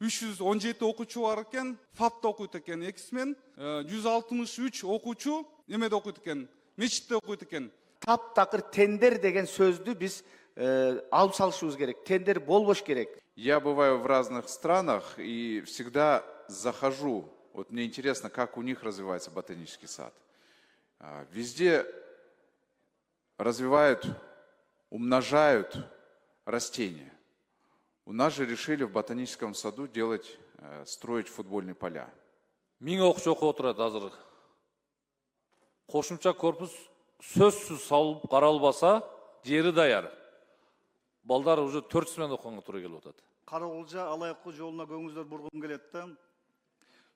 317 окуучу бар экен, ФАПта окуйт экен экисмен, 163 окуучу эмеде окуйт экен, мечитте окуйт экен. Таптакыр тендер деген сөздү биз алып салышыбыз керек. Тендер болбош керек. Я бываю в разных странах и всегда захожу. Вот мне интересно, как у них развивается ботанический сад. Везде развивают, умножают растения. У нас же решили в ботаническом саду строить футбольные поля. Миң окуучу окуп отурат азыр. Кошумча корпус сөзсүз салып каралбаса, жери даяр. Балдар уже 4 смен окуганга туура келип атат. Каракулжа Алайкы жолуна көңүлдөр бургум келет да.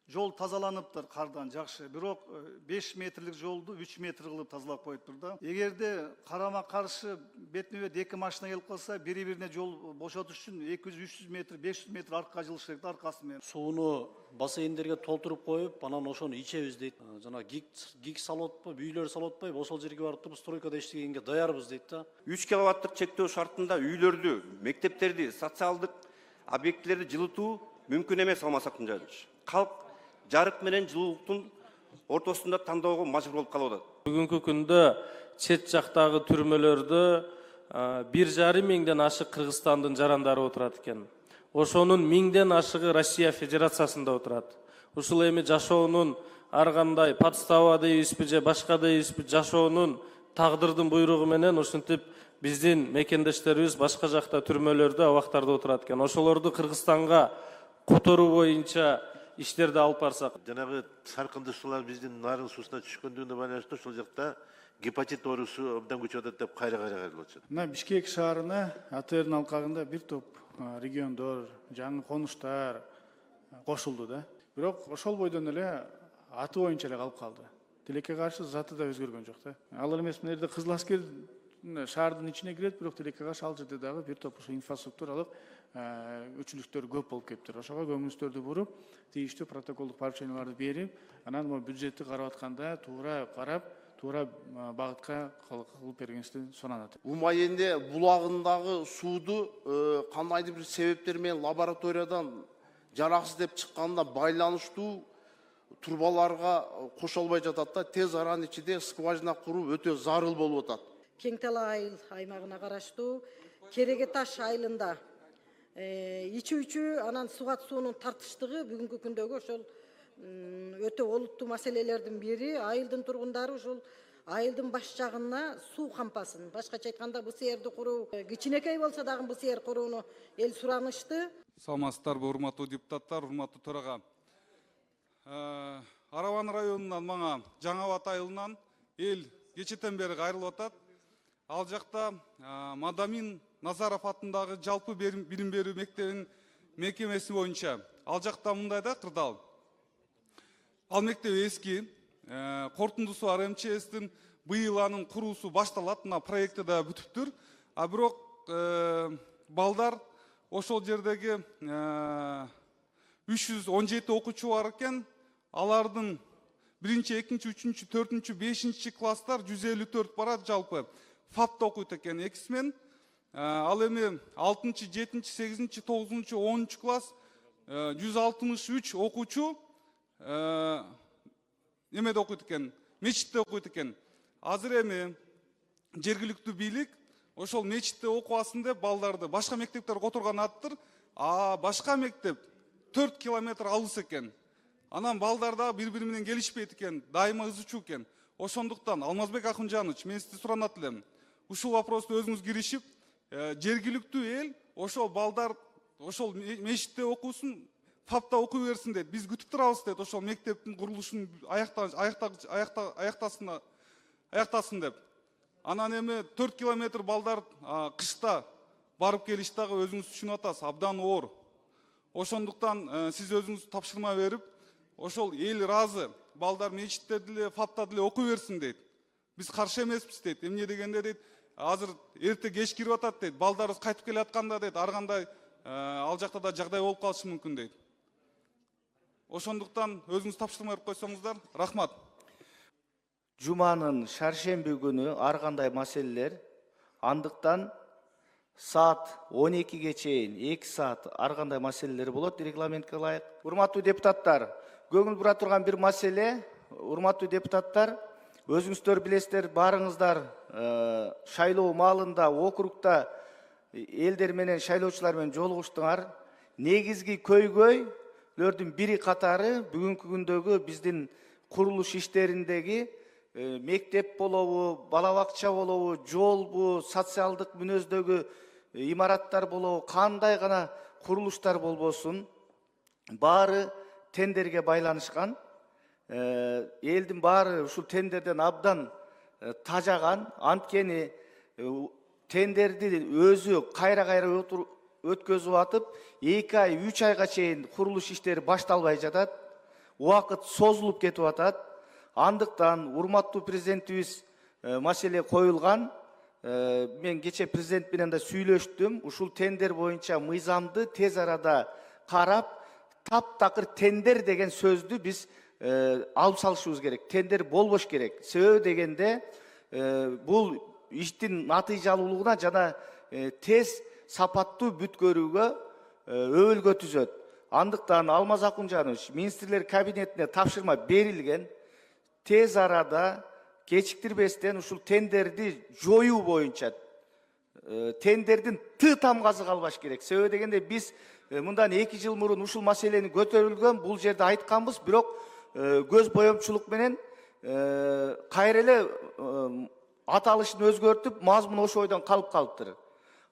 Жол тазаланыптыр кардан жакшы. Бирок 5 метрлик жолду 3 метр кылып тазалап коюптур да. Эгерде карама каршы бетме-бет эки машина келип калса, бири-бирине жол бошотуш үчүн 200-300 метр, 500 метр аркага жылыш керек да, аркасы менен. Сууну бассейндерге толтуруп коюп, анан ошону ичебиз дейт. Жана гиг салып атпайбы, үйлөр салып атпайбы, ошол жерге барып туруп стройкада иштегенге даярбыз дейт да. 3 киловаттык чектөө шартында үйлөрдү, мектептерди, социалдык объектилерди жылытуу мүмкүн эмес Алмазактын жайында. Калк жарык менен жылуулуктун ортосунда тандоого мажбур болуп калып атат. Бүгүнкү күндө чет жактагы түрмөлөрдө 1,5 миңден ашык Кыргызстандын жарандары отурат экен. Ошонун 1000ден ашыгы Россия Федерациясында отурат. Ушул эми жашоонун ар кандай подстава дейбизби же башка дейбизби жашоонун тагдырдын буйругу менен ушинтип биздин мекендештерибиз башка жакта түрмөлөрдө абактарда отурат экен. Ошолорду Кыргызстанга которуу боюнча иштерди алып барсак. Жанагы саркынды суулар биздин нарын суусуна түшкөндүгүнө байланыштуу ошол жакта гепатит оорусу абдан көчүп атат деп кайра кайрылып атышат. Мына Бишкек шаарына АТРдын алкагында бир топ региондор, жаңы конуштар кошулду да. Бирок ошол бойдон эле аты боюнча эле калып калды. Тилекке каршы заты да өзгөргөн жок да. Ал эмес мына жерде Кызыл Аскер шаардын ичине кирет, бирок тилекке каршы ал жерде дагы бир топ инфраструктуралык өчүлүктөр көп болуп кетиптир. Ошого көңүлүңүздөрдү буруп, тийиштүү протоколдук порученияларды берип, анан могу бюджетти карап атканда туура карап, туура багытка кылып бергенибизди суранат. Умайенде булагындагы сууду кандайдыр бир себептер менен лабораториядан жараксыз деп чыкканда байланыштуу турбаларга кошо албай жатат да, тез аранын ичинде скважина куруу өтө зарыл болуп атат. Кең Талак айыл аймагына караштуу Кереге Таш айылында ичүүчү анан сугат суунун тартыштыгы бүгүнкү күндөгү ошол өтө олуттуу маселелердин бири. Айылдын тургундары ушул айылдын баш жагына суу кампасын, башкача айтканда БСРди куруу, кичинекей болсо дагы БСР курууну эл суранышты. Саламатсыздарбы, урматтуу депутаттар, урматтуу төрага. Араван районунан мага Жаңы Абад айылынан эл кечетен бери кайрылып атат. Ал жакта Мадамин Назаров атындагы жалпы билим берүү мектебинин мекемеси боюнча ал жакта мындай да кырдаал. Ал мектеп эски, корутундусу бар МЧСтин быйыл анын куруусу башталат, мына проекти да бүтүптүр. А бирок балдар ошол жердеги 317 окуучу бар экен. Алардын 1-2, 3, 4, 5 класстар 154 барат жалпы. ФАПта окуйт экен экисмен. Ал эми 6, 7, 8, 9, 10 класс 163 окуучу эмеде окуйт экен, мечитте окуйт экен. Азыр эми жергиликтүү бийлик ошол мечитте окубасын деп балдарды башка мектептерге которгон аттыр. А башка мектеп 4 километр алыс экен. Анан балдар да бири-бири менен келишпейт экен, дайыма ызычуу экен. Ошондуктан Алмазбек Акунжанович, мен сизди суранат элем. Ушул вопросту өзүңүз киришип, жергиликтүү эл ошол балдар ошол мечитте окуусун, ФАПта окуй берсин дейт. Биз күтүп турабыз дейт, ошол мектептин курулушун аяктасын деп. Анан эми 4 километр балдар кышта барып келиш дагы өзүңүз түшүнүп атасыз, абдан оор. Ошондуктан сиз өзүңүз тапшырма берип, ошол эл ыраазы, балдар мечитте деле, ФАПта деле окуй берсин дейт. Биз каршы эмеспиз дейт. Эмне дегенде дейт, азыр эрте кеч кирип атат дейт, балдарыбыз кайтып келе атканда дейт, ар кандай ал жакта да жагдай болуп калышы мүмкүн дейт. Ошондуктан өзүңүз тапшырма берип койсоңуздар, рахмат. Жуманын шаршемби күнү ар кандай маселелер, андыктан saat 12'ge чейин 2 saat ар кандай маселелер болот регламентке ылайык. Урматтуу депутаттар, көңүл бура турган бир маселе, урматтуу депутаттар, өзүңүздөр билесиздер, баарыңыздар шайлоо маалында округда элдер менен шайлоочулар менен жолугуштуңар. Негизги көйгөйлөрдүн бири катары бүгүнкү күндөгү биздин курулуш иштериндеги мектеп болобу, бала бакча болобу, жолбу, социалдык мүнөздөгү имараттар болобу, кандай гана курулуштар болбосун, баары тендерге байланышкан. Элдин баары ушул тендерден абдан тажаган. Анткени тендерди өзү кайра өткөзүп атып, 2 ай, 3 айга чейин курулуш иштери башталбай жатат. Убакыт созулуп кетип атат. Андыктан урматтуу президентибиз маселе коюлган. Мен кече президент менен да сүйлөштүм. Ушул тендер боюнча мыйзамды тез арада карап, таптакыр тендер деген сөздү биз алып салышыбыз керек. Тендер болбош керек. Себеби дегенде бул иштин натыйжалуулугуна жана тез сапаттуу бүткөрүүгө өбөлгө түзөт. Андыктан Алмаз Акунжанович министрлер кабинетине тапшырма берилген. Тез арада кечиктирбестен ушул тендерди жоюу боюнча тендердин тамгасы калбаш керек. Себеби дегенде биз мындан 2 жыл мурун ушул маселени көтөрүлгөн, бул жерде айтканбыз, бирок көз боемчулук менен кайра эле аталышын өзгөртүп, мазмун ошол ойдон калып калыптыр.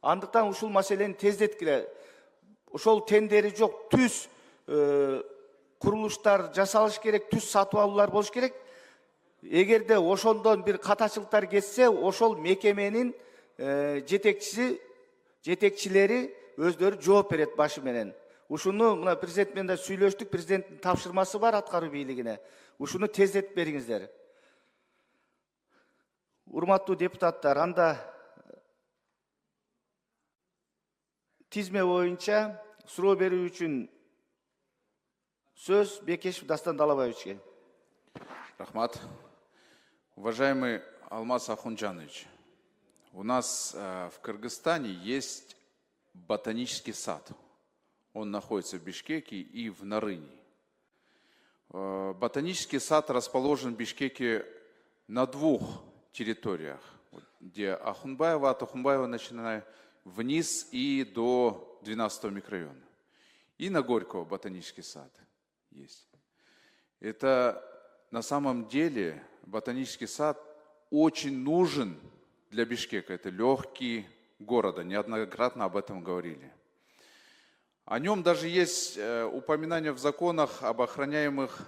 Андыктан ушул маселени тездеткиле. Ошол тендери жок түз курулуштар жасалыш керек, түз сатып алуулар болуш керек. Эгерде ошондон бир катачылыктар кетсе, ошол мекеменин жетекчилери өздөрү жооп берет башы менен. Ушуну мына президент менен да сүйлөштүк, президенттин тапшырмасы бар аткаруу бийлигине. Ушуну тездетип бериңиздер. Урматтуу депутаттар, анда тизме боюнча суроо берүү үчүн сөз Бекешев Дастан Далабаевичке. Рахмат. Уважаемый Алмаз Ахунджанович, у нас в Кыргызстане есть ботанический сад. Он находится в Бишкеке и в Нарыне. Ботанический сад расположен в Бишкеке на 2 территориях, где Ахунбаева, от Ахунбаева начиная вниз и до 12-го микрорайона. И на Горького ботанический сад есть. Это на самом деле ботанический сад очень нужен для Бишкека. Это легкий города, неоднократно об этом говорили. О нем даже есть упоминания в законах об охраняемых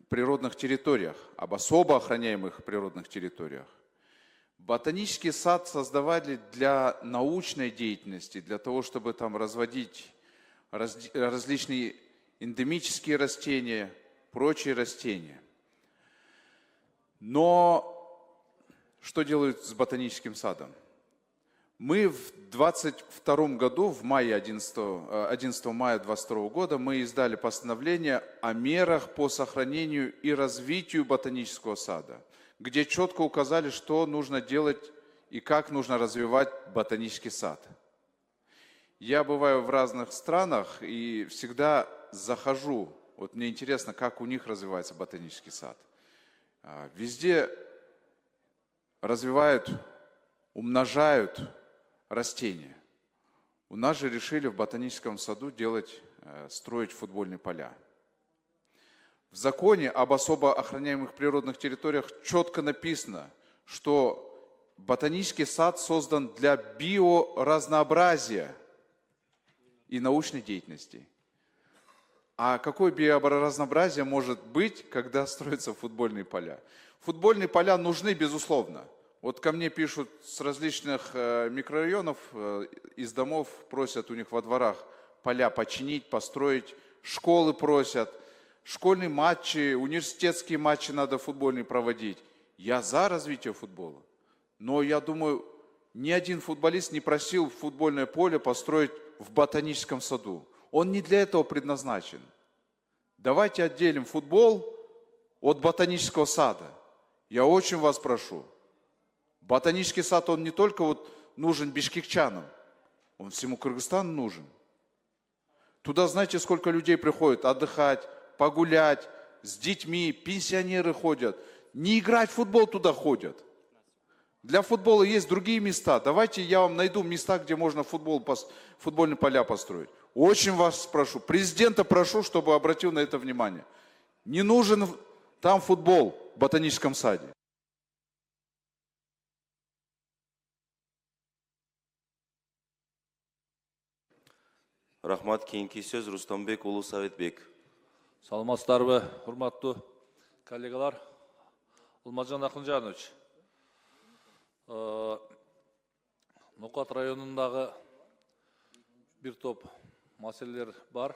природных территориях, об особо охраняемых природных территориях. Ботанический сад создавали для научной деятельности, для того, чтобы там разводить различные эндемические растения, прочие растения. Но что делают с ботаническим садом? Мы в 2022 году, в мае 11 мая 2022 года, мы издали постановление о мерах по сохранению и развитию ботанического сада, где четко указали, что нужно делать и как нужно развивать ботанический сад. Я бываю в разных странах и всегда захожу, вот мне интересно, как у них развивается ботанический сад. Везде развивают, умножают растения. У нас же решили в ботаническом саду строить футбольные поля. В законе об особо охраняемых природных территориях четко написано, что ботанический сад создан для биоразнообразия и научной деятельности. А какое биоразнообразие может быть, когда строятся футбольные поля? Футбольные поля нужны, безусловно. Вот ко мне пишут с различных микрорайонов, из домов, просят у них во дворах поля починить, построить, школы просят, школьные матчи, университетские матчи надо футбольные проводить. Я за развитие футбола. Но я думаю, ни один футболист не просил футбольное поле построить в ботаническом саду. Он не для этого предназначен. Давайте отделим футбол от ботанического сада. Я очень вас прошу. Ботанический сад, он не только вот нужен бишкекчанам, он всему Кыргызстану нужен. Туда знаете, сколько людей приходит отдыхать, погулять, с детьми, пенсионеры ходят. Не играть в футбол туда ходят. Для футбола есть другие места. Давайте я вам найду места, где можно футбольные поля построить. Очень вас прошу, президента прошу, чтобы обратил на это внимание. Не нужен там футбол в ботаническом саде. Рахмат, кейінгі сөз Рустамбек Улу Советбек. Саламатсыздарбы, урматтуу коллегалар. Алмазжан Акынжанович, Нокат районундагы бир топ маселелер бар.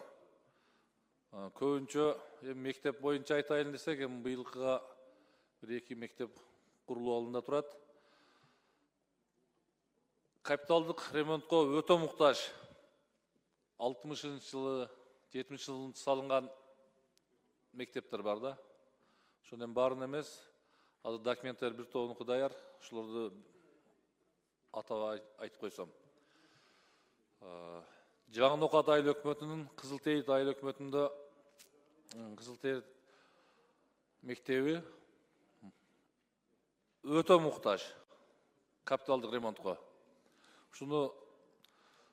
Көбүнчө мектеп боюнча айтайын десек, быйылкыга бир эки мектеп курулуу алдында турат. Капиталдык ремонтко өтө муктаж. 60-жылы, 70-жылы салынган мектептер бар да. Шонен барын эмес, азыр документтер бир тобунуку даяр, ошолорду атап айтып койсом. Жаңы Нокат айыл өкмөтүнүн Кызылтейит айыл өкмөтүндө Кызылтейит мектеби өтө муктаж капиталдык ремонтко. Шуну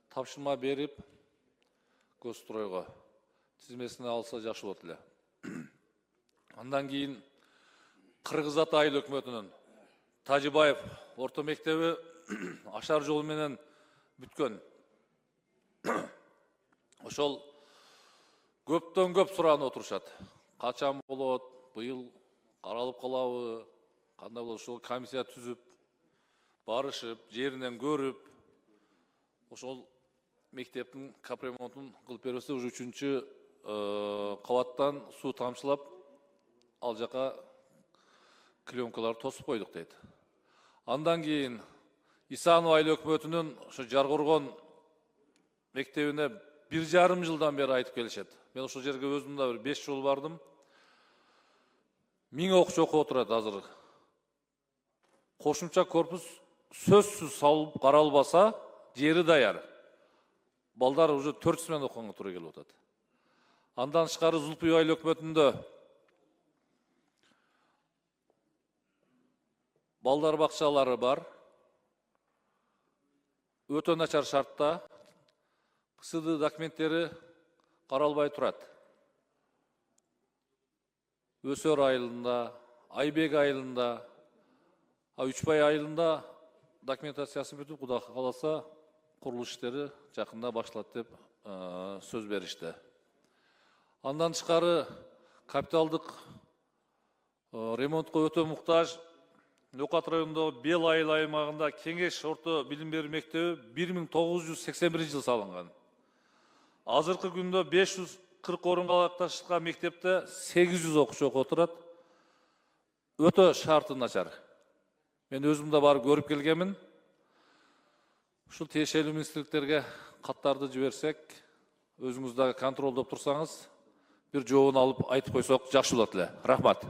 тапшырма берип, Көстройго тизмесине алса жакшы болот эле. Андан кийин Кыргыз Ата айыл өкмөтүнүн Тажибаев орто мектеби ашар жол менен бүткөн. Ошол көптөн көп суранып отурушат. Качан болот, быйыл каралып калабы, кандай болот, ошол комиссия түзүп, барышып, жеринен көрүп, ошол мектептин капремонтун кылып берсе, уже 3-чү кабаттан суу тамчылап, ал жака клеенкалар тосуп койдук дейт. Андан кийин Исанов айыл өкмөтүнүн ошо Жаргоргон мектебине 1,5 жылдан бери айтып келишет. Мен ошол жерге өзүм да бир 5 жол бардым. 1000 окуучу окуп отурат азыр. Кошумча корпус сөзсүз салып каралбаса, жери даяр. Балдар уже 400 мен окуганга туура келип атат. Андан тышкары Зулпуй айыл өкмөтүндө балдар бакчалары бар. Өтө начар шартта. КСД документтери каралбай турат. Өсөр айылында, Айбек айылында, Үчбай айылында документациясы бүтүп, Кудай кааласа, курулуш иштери жакында башталат деп сөз беришти. Андан тышкары капиталдык ремонтко өтө муктаж Нокат районундагы Бел айыл аймагында Кеңеш орто билим берүү мектеби 1981 жылы салынган. Азыркы күндө 540 орунга ылайыкташкан мектепте 800 окуучу окуп отурат. Өтө шарты начар. Мен өзүм да барып көрүп келгенмин. Ушул тиешелүү министрликтерге каттарды жиберсек, өзүңүз дагы контролдоп турсаңыз, бир жообун алып айтып койсок жакшы болот эле. Рахмат.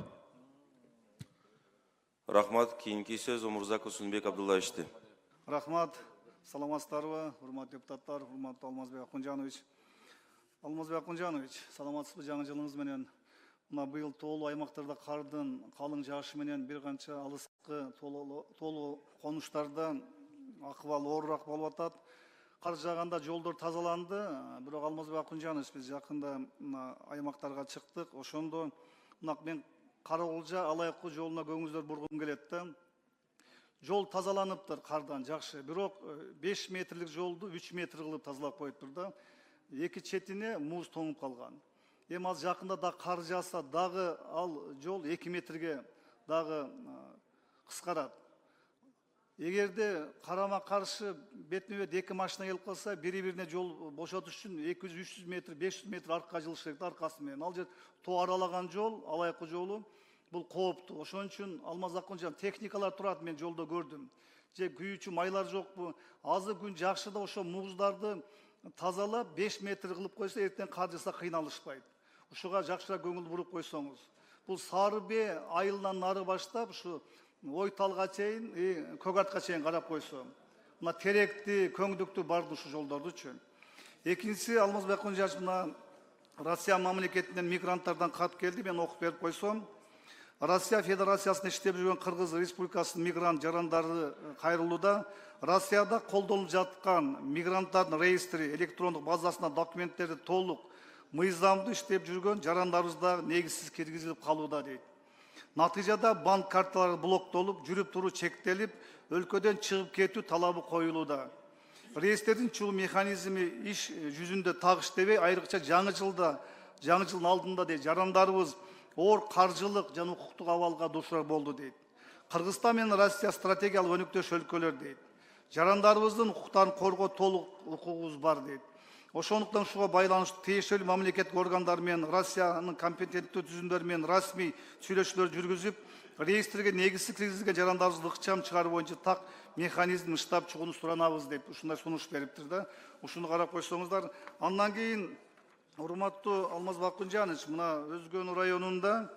Рахмат, кейінгі сөз Омурзак Усунбек Абдуллаевичте. Рахмат, саламатсыздарбы, урматтуу депутаттар, урматтуу Алмазбек Акынжанович. Алмазбек Акынжанович, саламатсызбы, жаңы жылыңыз менен. Мына быйыл тоолуу аймактарда кардын калың жаашы менен бир канча алыскы тоолуу конуштарда акыбал оорураак болуп атат. Кар жааганда жолдор тазаланды, бирок Алмазбек Акынжанович биз жакында аймактарга чыктык. Ошондо мен Каракулжа Алайкы жолуна көңүңүздөр бургум келет да. Жол тазаланыптыр кардан жакшы, бирок 5 метрлик жолду 3 метр кылып тазалап коюптур да. Эки четине муз тоңуп калган. Эми аз жакында да кар жааса дагы ал жол 2 метрге дагы кыскарат. Эгерде карама каршы бетме бет эки машина келип калса, бири-бирине жол бошотуш үчүн 200-300 метр, 500 метр аркка жылыш керек аркасы менен. Ал жер тоо аралаган жол, Алайкы жолу, бул кооптуу. Ошон үчүн Алмаз Акынжан техникалар турат, мен жолдо көрдүм. Же күйүүчү майлар жокпу? Азыр күн жакшы да ошо муздарды тазалап 5 метр кылып койсо, эртең кар жааса кыйналышпайт. Ушуга жакшыраак көңүл буруп койсоңуз. Бул Сарыбе айылынан нары баштап, ушу Ойталга чейин, Көк Атка чейин карап койсо. мына теректи, көңдүктү барды ушу жолдордучу. Экинчиси, Алмазбек Акунжанович, мына Россия мамлекетинен мигранттардан кат келди, мен окуп берип койсом. Россия Федерациясында иштеп жүргөн Кыргыз Республикасынын мигрант жарандары кайрылууда Россияда колдонулуп жаткан мигранттардын реестри электрондук базасына документтерди толук мыйзамдуу иштеп жүргөн жарандарыбыз да негизсиз киргизилип калууда дейт. Натыйжада банк карталары блоктолуп, жүрүп туруу чектелип, өлкөдөн чыгып кетүү талабы коюлууда. Реестрдин чыгуу механизми иш жүзүндө так иштебей, айрыкча жаңы жылдын алдында дейт, жарандарыбыз оор каржылык жана укуктук абалга дуушар болду дейт. Кыргызстан менен Россия стратегиялык өнүктөш өлкөлөр дейт. Жарандарыбыздын укуктарын коргоо толук укугубуз бар дейт. Ошондуктан ушуга байланыштуу тиешелүү мамлекеттик органдар менен Россиянын компетенттүү түзүмдөрү менен расмий сүйлөшүүлөр жүргүзүп, реестрге негизсиз киргизилген жарандарыбызды ыкчам чыгаруу боюнча так механизм иштеп чыгууну суранабыз деп ушундай сунуш бериптир да. Ушуну карап койсоңуздар. Андан кийин урматтуу Алмазбек Акунжанович, мына Өзгөнүү районунда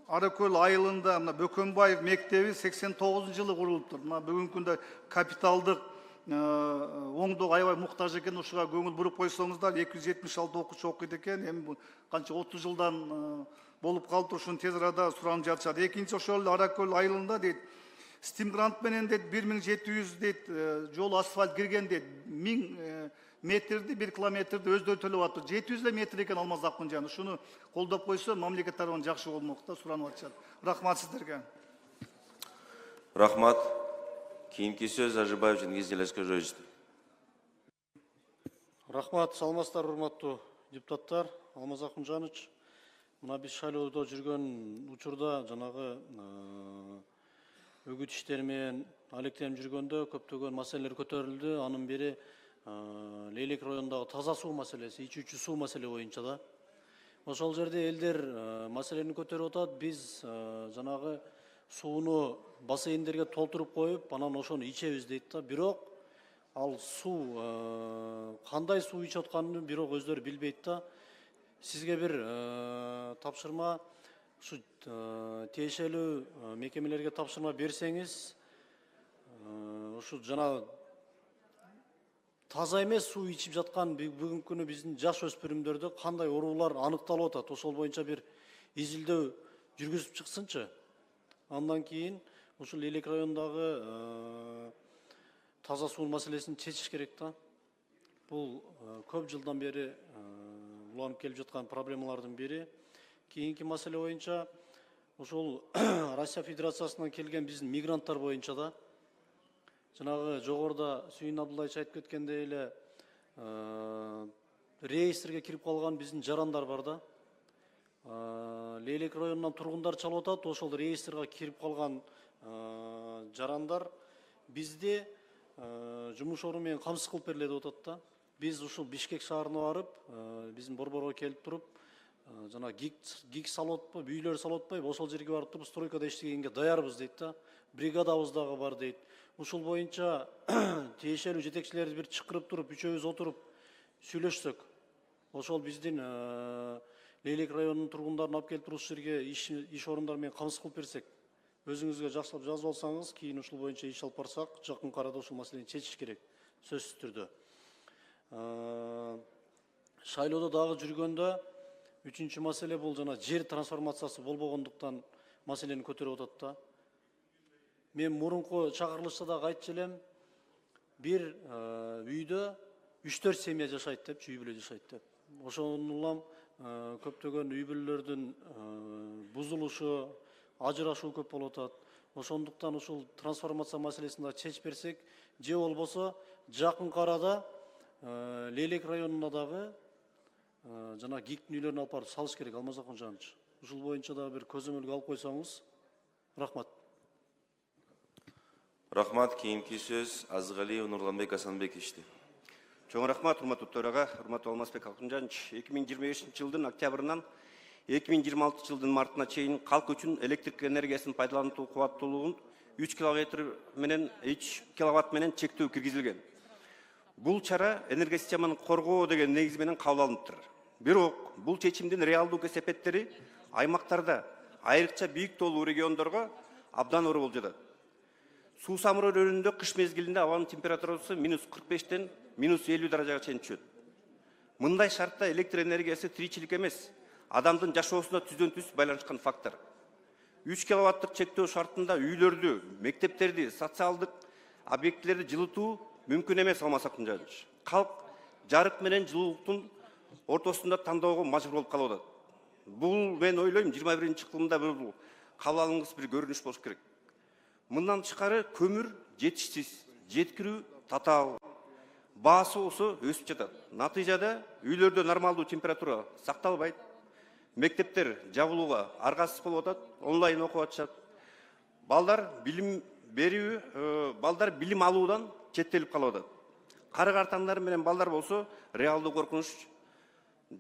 Аракөл айылында мына Бөкөнбаев мектеби 89-жылы курулуптур. Мына бүгүнкү күндө капиталдык оңдоого аябай муктаж экен. Ушуга көңүл буруп койсоңуздар, 276 окуучу окуйт экен. Эми канча 30 жылдан болуп калды, ушуну тез арада суранып жатышат. Экинчи, ошол Аракөл айылында дейт, стимгрант менен дейт 1700 дейт жол асфальт кирген дейт. 1000 метрди, 1 километрди өздөрү төлөп атат. 700 метр экен Алмаз Акунжанов. Ушуну колдоп койсо мамлекет тарабынан жакшы болмок да, суранып атышат. Рахмат сиздерге. Рахмат. Кийинки сөз Ажыбаев Жеңгиз Желескежовичте. Рахмат, саламатсыздар, урматтуу депутаттар. Алмаз Акунжанович, мына биз шайлоодо жүргөн учурда жанагы өгүт иштери менен алектенип жүргөндө көптөгөн маселелер көтөрүлдү. Анын бири Лейлек районундагы таза суу маселеси, ичүүчү суу маселе боюнча да. Ошол жерде элдер маселени көтөрүп атат. Биз жанагы сууну бассейндерге толтуруп коюп, анан ошону ичебиз дейт да. Бирок ал суу кандай суу ичип атканын бирок өздөрү билбейт да. Сизге бир тапшырма, ушу тиешелүү мекемелерге тапшырма берсеңиз, ушу жана таза эмес суу ичип жаткан бүгүнкү күнү биздин жаш өспүрүмдөрдө кандай оорулар аныкталып атат, ошол боюнча бир изилдөө жүргүзүп чыксынчы. Андан кийин ушул Лейлек районундагы таза суу маселесин чечиш керек да. Бул көп жылдан бери уланып келип жаткан проблемалардын бири. Кийинки маселе боюнча ушул Россия Федерациясынан келген биздин мигранттар боюнча да. Жанагы жогоруда Сүйүн Абдуллаевич айтып кеткендей эле реестрге кирип калган биздин жарандар бар да. Лейлек районунан тургундар чалып атат, ошол реестрге кирип калган жарандар бизде жумуш орду менен камсыз кылып берилет деп атат да. Биз ушул Бишкек шаарына барып, биздин борборго келип туруп, жана гиг салып атпайбы, үйлөр салып атпайбы, ошол жерге барып туруп стройкада иштегенге даярбыз дейт да. Бригадабыз дагы бар дейт. Ушул боюнча тиешелүү жетекчилерди бир чакырып туруп, үчөөбүз отуруп сүйлөшсөк, ошол биздин Лейлек районунун тургундарын алып келип туруп ушул жерге иш орундар менен камсыз кылып берсек, өзүңүзгө жакшылап жазып алсаңыз, кийин ушул боюнча иш алып барсак, жакын арада ушул маселени чечиш керек, сөзсүз түрдө. Шайлоодо дагы жүргөндө үчүнчү маселе бул жана жер трансформациясы болбогондуктан маселени көтөрүп атат да. Мен мурунку чакырылышта дагы айтчу элем, бир үйдө 3-4 семья жашайт деп, үй бүлө жашайт деп. Ошону улам көптөгөн үй бүлөлөрдүн бузулушу, ажырашуу көп болуп атат. Ошондуктан ушул трансформация маселесин да чечип берсек, же болбосо жакын арада Лейлек районуна дагы жана гиктин үйлөрүн алып барып салыш керек, Алмаз Акунжанович. Ушул боюнча дагы бир көзөмөлгө алып койсоңуз. Рахмат. Рахмат. Кийинки сөз Азгалиев Нурланбек Асанбековичте. Чоң рахмат, урматтуу төрага, урматтуу Алмазбек Акунжанович. 2025 жылдын октябрынан 2026 жылдын мартына чейин калк үчүн электрик энергиясын пайдалануу кубаттуулугун 3 киловатт менен чектөө киргизилген. Бул чара энергосистеманы коргоо деген негиз менен кабыл алыныптыр. Бирок бул чечимдин реалдуу кесепеттери аймактарда, айрыкча бийик тоолуу региондорго абдан оор болуп жатат. Суусамыр өрөөнүндө кыш мезгилинде абанын температурасы -45-тен -50 даражага чейин түшөт. Мындай шартта электр энергиясы тиричилик эмес, адамдын жашоосуна түздөн түз байланышкан фактор. 3 киловаттык чектөө шартында үйлөрдү, мектептерди, социалдык объектилерди жылытуу мүмкүн эмес алмасактын жайыныш. Калк жарык менен жылуулуктун ортосунда тандоого мажбур болуп калып атат. Бул мен ойлойм 21-кылымда бул кабыл алынгыс бир көрүнүш болуш керек. Мындан тышкары көмүр жетишсиз, жеткирүү татаал, баасы болсо өсүп жатат. Натыйжада үйлөрдө нормалдуу температура сакталбайт. Мектептер жабылууга аргасыз болуп атат, онлайн окуп атышат. Балдар билим алуудан четтелип калып атат. Кары картандар менен балдар болсо реалдуу коркунуч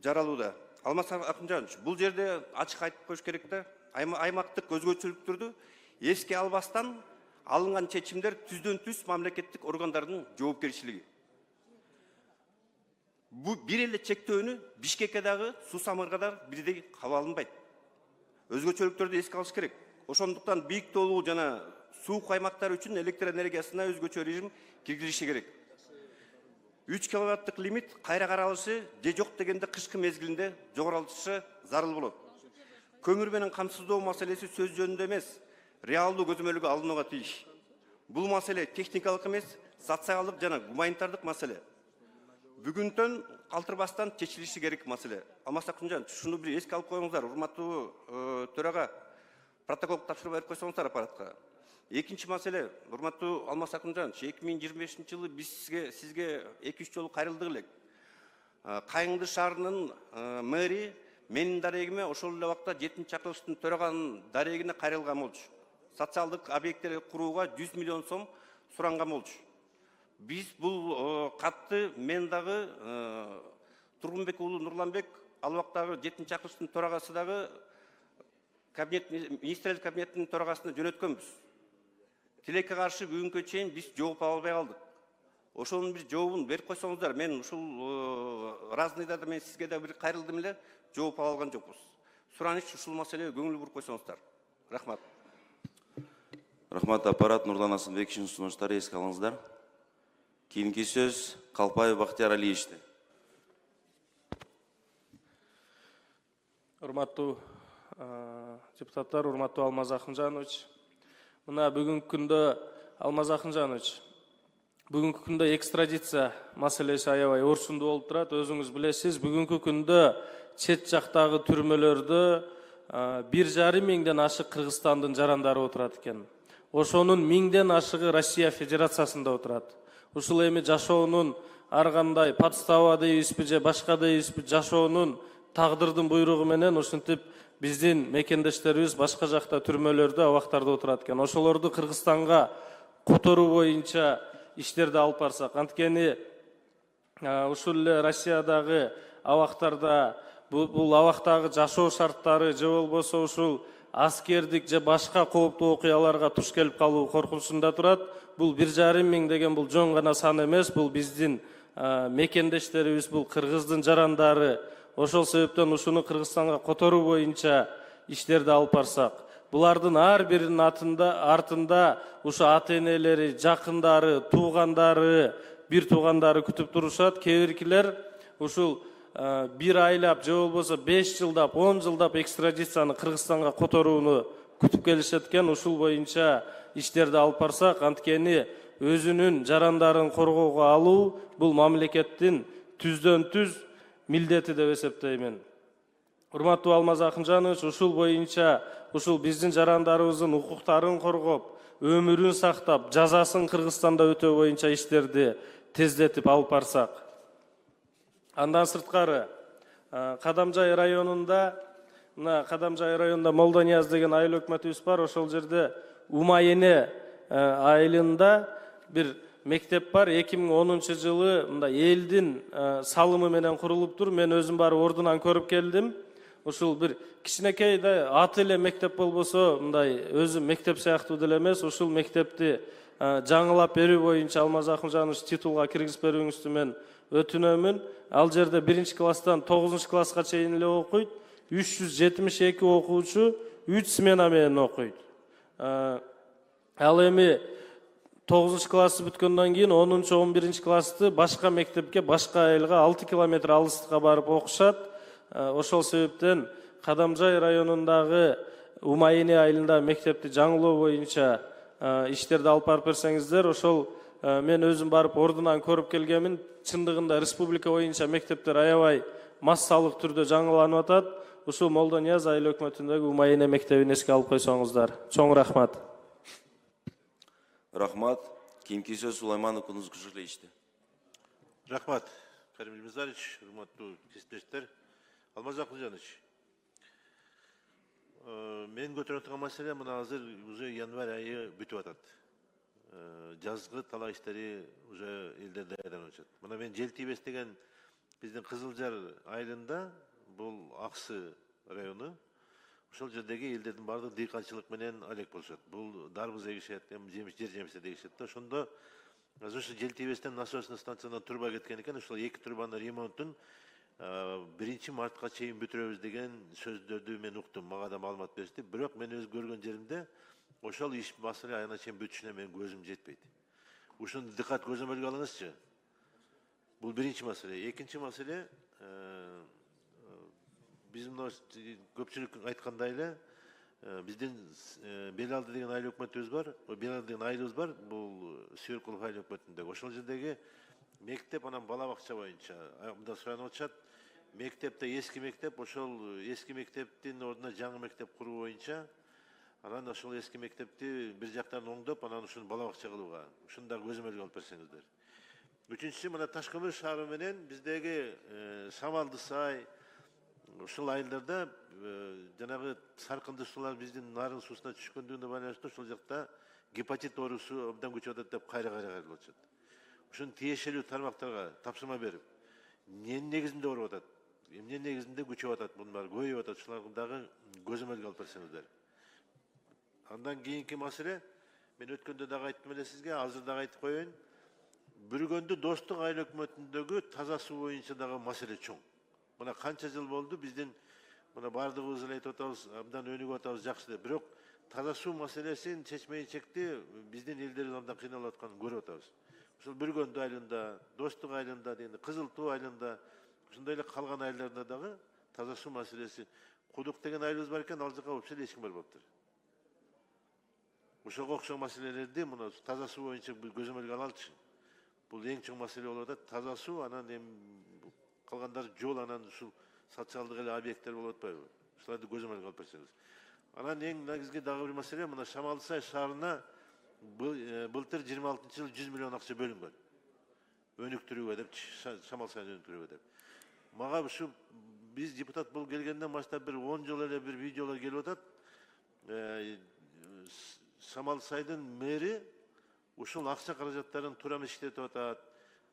жаралууда. Алмаз Акынжанович, бул жерде ачык айтып коюш керек да, аймактык өзгөчөлүктөрдү эске албастан алынган чечимдер түздөн түз мамлекеттик органдардын жоопкерчилиги. Бу бир эле чектөөнү Бишкекке дагы, Суусамырга дагы бирдей кабыл алынбайт. Өзгөчөлүктөрдү эске алыш керек. Ошондуктан бийик тоолуу жана суук аймактар үчүн электр энергиясына өзгөчө режим киргизилиши керек. 3 киловаттык лимит кайра каралышы же жок дегенде кышкы мезгилинде жогорултушу зарыл болот. Көмүр менен камсыздоо маселеси сөз жөнүндө эмес, реалдуу көзөмөлгө алынууга тийиш. Бул маселе техникалык эмес, социалдык жана гуманитардык маселе. Бүгүнтөн калтырбастан чечилиши керек маселе. Алмаз Акынжанович, шуну бир эске алып коюңуздар, урматтуу төрага протокол тапшырып берип койсоңуздар аппаратка. Экинчи маселе, урматтуу Алмаз Акынжанович, 2025-жылы биз сизге 2-3 жолу кайрылдык элек. Кайыңды шаарынын мэри менин дарегиме ошол эле убакта 7-чакырылыштын төраганын дарегине кайрылган болчу. Социалдык объекттер курууга 100 миллион сом суранган болчу. Биз бул катты мен дагы Тургунбек уулу Нурланбек ал убактагы 7-чакырылыштын төрагасы дагы министрлер кабинетинин төрагасына жөнөткөнбүз. Тилекке каршы бүгүнкү чейин биз жооп ала албай калдык. Ошонун бир жообун берип койсоңуздар, мен ушул разныйда да мен сизге да бир кайрылдым эле, жооп ала алган жокпуз. Сураныч ушул маселеге көңүл буруп койсоңуздар. Рахмат. Рахмат, аппарат Нурлан Асылбековичтин сунуштары эске алыңыздар. Кийинки сөз Калпаев Бактияр Алиевичте. Урматтуу депутаттар, урматтуу Алмаз Акынжанович. Мына бүгүнкү күндө Алмаз Акынжанович, бүгүнкү күндө экстрадиция маселеси аябай орсундуу болуп турат. Өзүңүз билесиз, бүгүнкү күндө чет жактагы түрмөлөрдө 1,5 миңден ашык Кыргызстандын жарандары отурат экен. Ошонун 1000ден ашыгы Россия Федерациясында отурат. Ушул эми жашоонун ар кандай подстава дейбизби же башка дейбизби, жашоонун тагдырдын буйругу менен ушинтип биздин мекендештерибиз башка жакта түрмөлөрдө, абактарда отурат экен. Ошолорду Кыргызстанга которуу боюнча иштерди алып барсак, анткени ушул эле Россиядагы абактарда бул абактагы жашоо шарттары же болбосо ушул аскердик же башка кооптуу окуяларга туш келип калуу коркунучунда турат. Бул 1,5 миң деген бул жон гана сан эмес, бул биздин мекендештерибиз, бул кыргыздын жарандары. Ошол себептен ушуну Кыргызстанга которуу боюнча иштерди алып барсак, булардын ар биринин артында ушу ата-энелери, жакындары, туугандары, бир туугандары күтүп турушат. Кээ биркилер ушул 1 айлап же болбосо 5 жылдап, 10 жылдап экстрадицияны Кыргызстанга которууну күтүп келишет экен. Ушул боюнча иштерди алып барсак, анткени өзүнүн жарандарын коргоого алуу бул мамлекеттин түздөн түз милдети деп эсептеймин. Урматтуу Алмаз Акынжанович, ушул боюнча ушул биздин жарандарыбыздын укуктарын коргоп, өмүрүн сактап, жазасын Кыргызстанда өтөө боюнча иштерди тездетип алып барсак. Андан сырткары Кадамжай районунда Молдонияз деген айыл өкмөтүбүз бар. Ошол жерде Умайене айылында бир мектеп бар. 2010 жылы мындай элдин салымы менен курулуптур. Мен өзүм барып ордунан көрүп келдим. Ушул бир кичинекей да аты эле мектеп болбосо, мындай өзү мектеп сыяктуу деле эмес. Ушул мектепти жаңылап берүү боюнча Алмаз Акынжанович титулга киргизип берүүңүздү мен өтүнөмүн. Ал жерде 1-класстан 9-класска чейин эле окуйт. 372 окуучу 3 смена менен окуйт. Ал эми 9 классты бүткөндөн кийин 10-11 классты башка мектепке, башка айылга 6 километр алыстыкка барып окушат. Ошол себептен Кадамжай районундагы Умайыне айылындагы мектепти жаңылоо боюнча иштерди алып барып берсеңиздер, ошол мен өзүм барып ордунан көрүп келгенмин. Чындыгында республика боюнча мектептер аябай массалык түрдө жаңыланып атат. Ушул Молдонияз айыл өкмөтүндөгү Умайыне мектебин эске алып койсоңуздар. Чоң рахмат. Рахмат. Кийинки сөз Сулайманов Кунуз Кушулевичте. Рахмат. Карим Илмазарович, урматтуу кесиптештер. Алмаз Акылжанович, мен көтөрүп турган маселе мына азыр уже январь айы бүтүп атат. Жазгы талаа иштери уже элде даярданып атат. Мына мен Желтибес деген биздин Кызылжар айылында, бул Аксы району, ошол жердеги элдердин баардыгы дыйканчылык менен алек болушат. Бул дарбыз эгишет, жер жемиштер эгишет да. Ошондо ошо Желтибестен насосный станциядан турба кеткен экен, ошол 2 турбанын ремонтун 1 мартка чейин бүтүрөбүз деген сөздөрдү мен уктум. Мага да маалымат беришти. Бирок мен өз көргөн жеримде ошол иш маселе айына чейин бүтүшүнө мен көзүм жетпейт. Ушуну диккат көзөмөлгө алыңызчы. Бул биринчи маселе. Экинчи маселе, биз мына көпчүлүк айткандай эле, биздин Бел алды деген айыл өкмөтүбүз бар. Бел алды деген айылыбыз бар. Бул Сүйөркулов айыл өкмөтүндөгү. Ошол жердеги мектеп анан бала бакча боюнча мында суранып атышат. Мектепте эски мектеп, ошол эски мектептин ордуна жаңы мектеп куруу боюнча, анан ошол эски мектепти бир жактан оңдоп, анан ушуну бала бакча кылууга, ушуну да көзөмөлгө алып берсеңиздер. Үчүнчүсү, мына Таш көмүр шаары менен биздеги Самалды сай, ушул айылдарда жанагы саркынды суулар биздин нарын суусуна түшкөндүгүнө байланыштуу ошол жакта гепатит оорусу абдан көчүп атат деп кайра-кайра атышат. Ушуну тиешелүү тармактарга тапшырма берип, эмненин негизинде ооруп атат, эмненин негизинде күчөп атат, мунун көбөйүп атат, ушуларды дагы көзөмөлгө алып берсеңиздер. Андан кийинки маселе, мен өткөндө дагы айттым эле сизге, азыр дагы айтып коеюн. Бүргөндү Достук айыл өкмөтүндөгү таза суу боюнча дагы маселе чоң. Мына канча жыл болду биздин мына баардыгыбыз эле айтып атабыз, абдан өнүгүп атабыз, жакшы деп. Бирок таза суу маселесин чечмейинчекти биздин элдерибиз абдан кыйналып атканын көрүп атабыз. Ошол Бүргөндү айылында, Достук айылында, Кызыл Туу айылында, ошондой эле калган айылдарда дагы таза суу маселеси. Кудук деген айылыбыз бар экен, ал жака вообще эч ким барбаптыр. Ошого окшогон маселелерди мына таза суу боюнча көзөмөлгө алалычы. Бул эң чоң маселе болуп атат. Таза суу, анан калгандары жол, анан ушул социалдык эле объекттер болуп атпайбы? Ушуларды көзөмөлгө алып берсеңиз. Анан эң негизги дагы бир маселе, мына Шамалсай шаарына былтыр 26-жылы 100 миллион акча бөлүнгөн. Өнүктүрүүгө деп, Шамалсайны өнүктүрүүгө деп. Мага ушу биз депутат болуп келгенден баштап бир 10 жыл эле бир видеолор келип атат. Шамалсайдын мэри ушул акча каражаттарын туура эмес иштетип атат.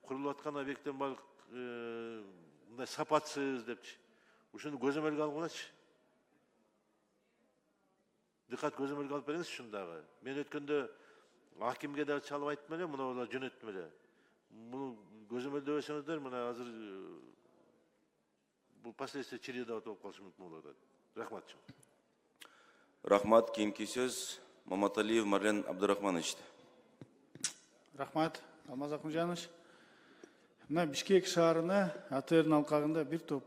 Курулуп аткан объекттен бар мындай сапатсыз депчи. Ушуну көзөмөлгө алгылачы. Диккат көзөмөлгө алып бериңиз ушуну дагы. Мен өткөндө акимге дагы чалып айттым эле, мына булар жөнөттүм эле. Муну көзөмөлдөбөсөңүздөр, мына азыр бул последствия череда болуп калышы мүмкүн болуп атат. Рахмат. Рахмат. Кийинки сөз Маматалиев Марлен Абдурахмановичте. Рахмат, Алмаз Акылжанович. Мына Бишкек шаарына АТРдин алкагында бир топ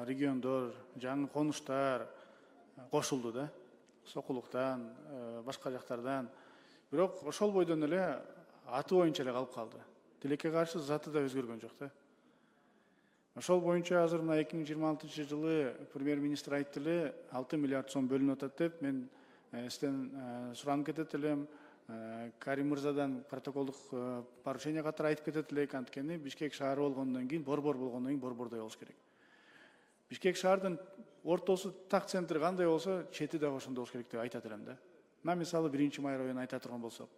региондор, жаңы конуштар кошулду да. Сокулуктан, башка жактардан. Бирок ошол бойдон эле аты боюнча эле калып калды. Тилекке каршы заты да өзгөргөн жок да. Ошол боюнча азыр мына 2026-жылы премьер-министр айтты эле 6 миллиард сом бөлүнүп атат деп, мен сизден суранып кетет элем. Карим мырзадан протоколдук поручение катары айтып кетет элек, анткени Бишкек шаары болгондон кийин борбор болгондон кийин борбордой болуш керек. Бишкек шаардын ортосу так центри кандай болсо, чети да ошондой болуш керек деп айтат элем да. Мына мисалы 1-Май районун айта турган болсок.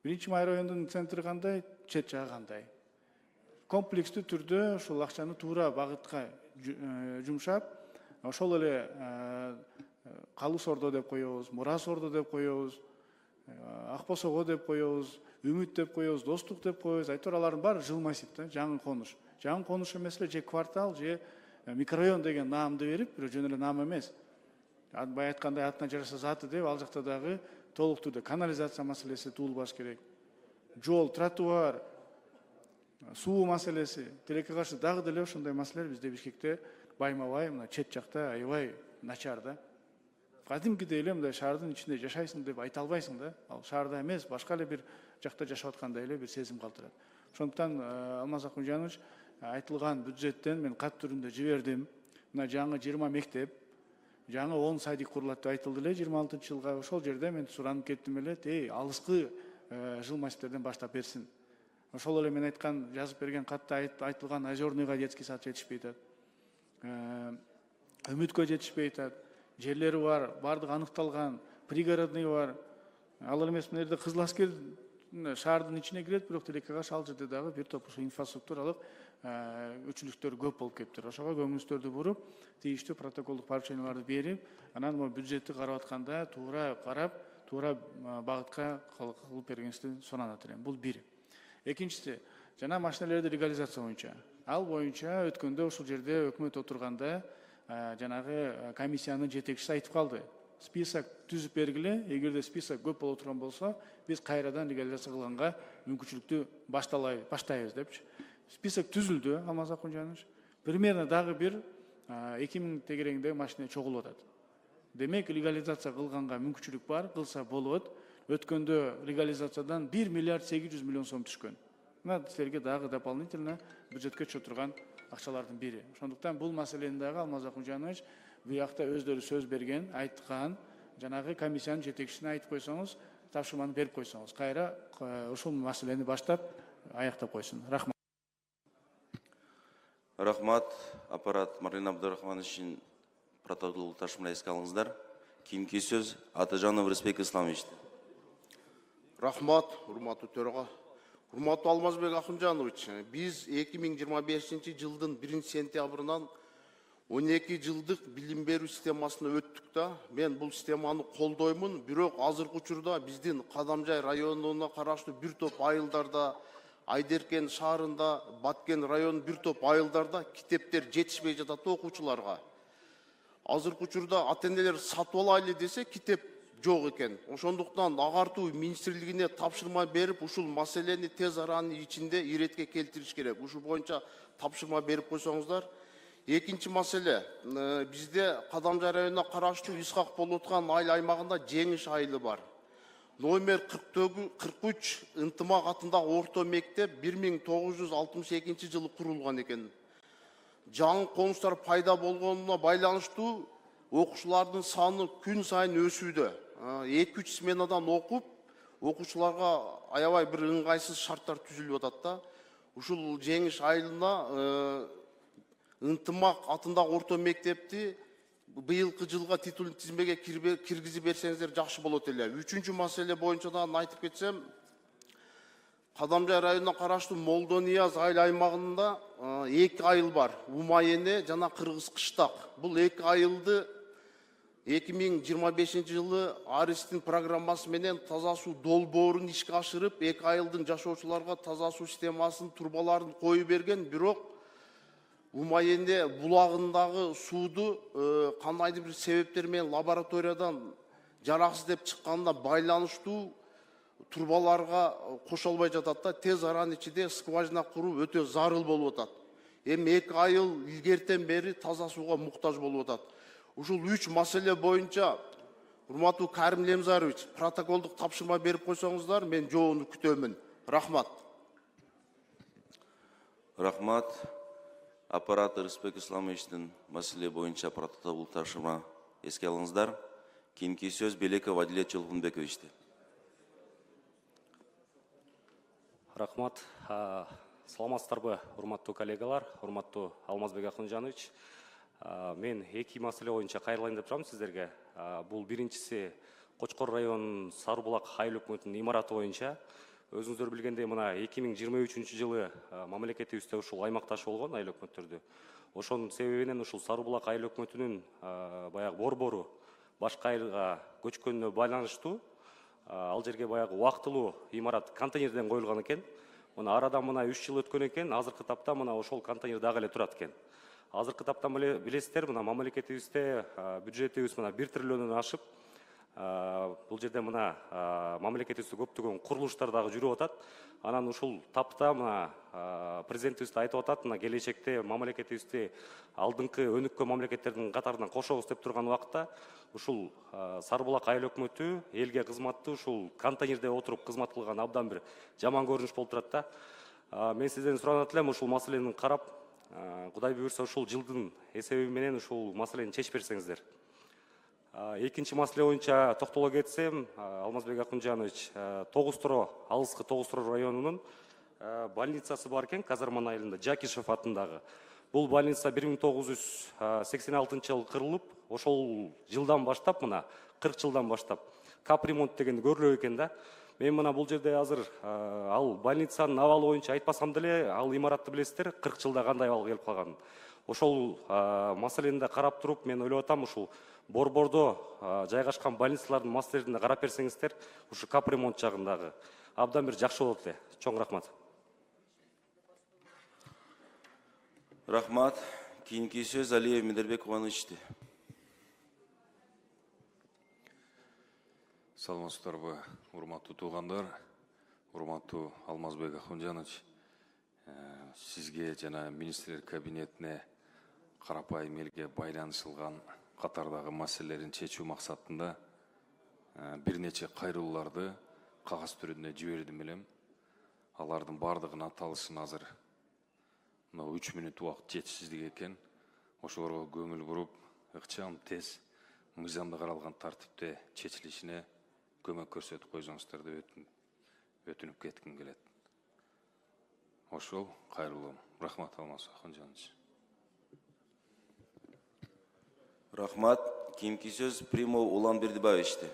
1-Май районунун центри кандай, чет жагы кандай. Комплекстүү түрдө ушул акчаны туура багытка жумшап, ошол эле Калыс Ордо деп коебуз, Мурас Ордо деп коебуз, Акбосого деп коебуз, Үмүт деп коебуз, Достук деп коебуз. Айтор алардын баары жыл массив да, жаңы конуш. Жаңы конуш эмес эле же квартал, же микрорайон деген наамды берип, бирок жөн эле наам эмес. Бай айткандай атына жараша заты деп, ал жакта дагы толук түрдө канализация маселеси туулбаш керек. жол, тротуар, суу маселеси, тилекке каршы дагы деле ошондой маселелер бизде Бишкекте байма-бай, мына чет жакта аябай начар да. Кадимкидей эле мындай шаардын ичинде жашайсың деп айта албайсың да. Ал шаарда эмес, башка эле бир жакта жашап аткандай эле бир сезим калтырат. Ошондуктан Алмаз Акунжанович айтылган бюджеттен мен кат түрүндө жибердим. Мына жаңы 20 мектеп, жаңы 10 садик курулат деп айтылды эле 26-жылга. Ошол жерде мен суранып кеттим эле, алыскы жылмачтардан баштап берсин. Ошол эле мен айткан, жазып берген катта айтылган Озерныйга детский сад жетишпей атат. Үмүткө жетишпей атат. Жерлери бар, бардыгы аныкталган, пригородный бар. Ал эмес мына жерде Кызыл Аскер шаардын ичине кирет, бирок тилекке каршы ал жерде дагы бир топ инфраструктуралык өчүлүктөр көп болуп кетиптир. Ошого көңүлүңүздөрдү буруп, тийиштүү протоколдук порученияларды берип, анан могу бюджетти карап атканда туура карап, туура багытка кылып бергениңизди суранат элем. Бул бир. Экинчиси, жана машиналерди легализация боюнча. Ал боюнча өткөндө ушул жерде өкмөт отурганда жанагы комиссиянын жетекчиси айтып калды. Список түзүп бергиле, эгерде список көп боло турган болсо, биз кайрадан легализация кылганга мүмкүнчүлүктү баштайбыз депчи. Список түзүлдү, Алмаз Акунжанович. Примерно дагы бир 2000 тегереңдеги машина чогулуп атат. Демек, легализация кылганга мүмкүнчүлүк бар, кылса болот. Өткөндө легализациядан 1 миллиард 800 миллион сом түшкөн. Мына силерге дагы дополнительно бюджетке түшө турган акчалардын бири. Ошондуктан бул маселени дагы Алмаз Акунжанович буякта өздөрү сөз берген, айткан, жанагы комиссиянын жетекчисине айтып койсоңуз, тапшырманы берип койсоңуз, кайра ушул маселени баштап аяктап койсун. Рахмат. Рахмат, аппарат Марлен Абдурахманович үчүн протокол тапшырма эске алыңыздар. Кийинки сөз Атажанов Рысбек Исламович. Рахмат, урматтуу төрага. Урматтуу Алмазбек Акунжанович, биз 2025 жылдын 1-сентябрынан 12 жылдык билим берүү системасына өттүк да. Мен бул системаны колдоймун, бирок азыркы учурда биздин Кадамжай районуна караштуу бир топ айылдарда, Айдеркен шаарында, Баткен районунун бир топ айылдарда китептер жетишпей жатат окуучуларга. Азыркы учурда ата-энелер сатып алайлы десе, китеп жок экен. Ошондуктан агартуу министрлигине тапшырма берип, ушул маселени тез аранын ичинде иретке келтириш керек. Ушул боюнча тапшырма берип койсоңуздар. Экинчи маселе, бизде Кадамжай районуна караштуу Исхак болуп аткан айыл аймагында Жеңиш айылы бар. Номер 43 ынтымак атындагы орто мектеп 1962 жылы курулган экен. Жаңы конуштар пайда болгонуна байланыштуу окуучулардын саны күн сайын өсүүдө. 2-3 сменадан окуп, окуучуларга аябай бир ыңгайсыз шарттар түзүлүп атат да. Ушул Жеңиш айылына ынтымак атындагы орто мектепти быйылкы жылга титулдуу тизмеге киргизип берсеңиздер жакшы болот эле. Үчүнчү маселе боюнча да айтып кетсем, Кадамжай районуна караштуу Молдонияз айыл аймагында 2 айыл бар. Умайене жана Кыргыз Кыштак. Бул 2 айылды 2025 жылы Аристин программасы менен таза суу долбоорун ишке ашырып, 2 айылдын жашоочуларга таза суу системасынын турбаларын коюп берген, бирок Умайене булагындагы сууду кандайдыр бир себептер менен лабораториядан жараксыз деп чыкканда байланыштуу турбаларга кошо албай жатат да. Тез аранын ичинде скважина куруу өтө зарыл болуп атат. Эми 2 айыл илгертен бери таза сууга муктаж болуп атат. Ушул 3 маселе боюнча урматтуу Карим Лемзарович протоколдук тапшырма берип койсоңуздар, мен жообун күтөмүн. Рахмат. Рахмат. Аппарат Рысбек Исламовичтин маселе боюнча протокол тапшырма эске алыңыздар. Кийинки сөз Белеков Адилет Чолпунбековичте. Рахмат. Саламатсыздарбы, урматтуу коллегалар, урматтуу Алмазбек Акунжанович. Мен 2 маселе боюнча кайрылайын деп турам сиздерге. Бул биринчиси Кочкор районунун Сарыбулак айыл өкмөтүнүн имараты боюнча. Өзүңүздөр билгендей, мына 2023 жылы мамлекетибизде ушул аймакташ болгон айыл өкмөттөрдү. Ошонун себебинен ушул Сарыбулак айыл өкмөтүнүн баягы борбору башка айылга көчкөнүнө байланыштуу ал жерге баягы убактылуу имарат контейнерден коюлган экен. Мына арадан 3 жыл өткөн экен, азыркы тапта мына ошол контейнер дагы эле турат экен. Азыркы таптан билесиздер, мына мамлекетибизде бюджетибиз 1 триллиондон ашып, Бұл жерде мына мамлекетибизде көптөгөн курулуштар дагы жүрүп атат. Анан ушул тапта мына президентибиз айтып атат, мына келечекте мамлекетибизди алдыңкы өнүккөн мамлекеттердин катарына кошобуз деп турган убакта ушул Сарбулак айыл өкмөтү элге кызматты ушул контейнерде отуруп кызмат кылган абдан бир жаман көрүнүш болуп турат да. Мен сизден суранат элем ушул маселени карап, Кудай буйрса ушул жылдын эсеби менен ушул маселени чечип берсеңиздер. Экинчи маселе боюнча токтоло кетсем, Алмазбек Акунжанович, Тогуз-Туро, алыскы Тогуз-Туро районунун больницасы бар экен, Казарман айылында, Жакишев атындагы. Бул больница 1986 жылы кырылып, ошол жылдан баштап, мына 40 жылдан баштап капремонт деген көрүлөт экен да. Мен мына бул жерде азыр ал больницанын абалы боюнча айтпасам деле, ал имаратты билесиздер, 40 жылда кандай абалга келип калганын. Ошол маселени да карап туруп, мен ойлоп атам, ушул Борбордо жайгашкан больницалардын маселелерине карап берсеңиздер, ушу капремонт жагындагы абдан бир жакшы болот эле. Чоң рахмат. Рахмат. Кийинки сөз Алиев Медербек Ивановичте. Саламатсыздарбы, урматтуу туугандар, урматтуу Алмазбек Акунжанович. Сизге жана министрлер кабинетине карапайым элге байланышылган катардагы маселелерин чечүү максатында бир нече кайрылууларды кагаз түрүндө жибердим элем. Алардын бардыгын аталышын азыр 3 мүнөт убакыт жетишсиздик экен. Ошолорго көңүл буруп, ыкчам тез мыйзамда каралган тартипте чечилишине көмөк көрсөтүп койсоңуздар деп өтүнүп кетким келет. Ошол кайрылуум. Рахмат, Алмаз Акунжанович. Рахмат. Кийинки сөз Примов Улан Бердибаевичте.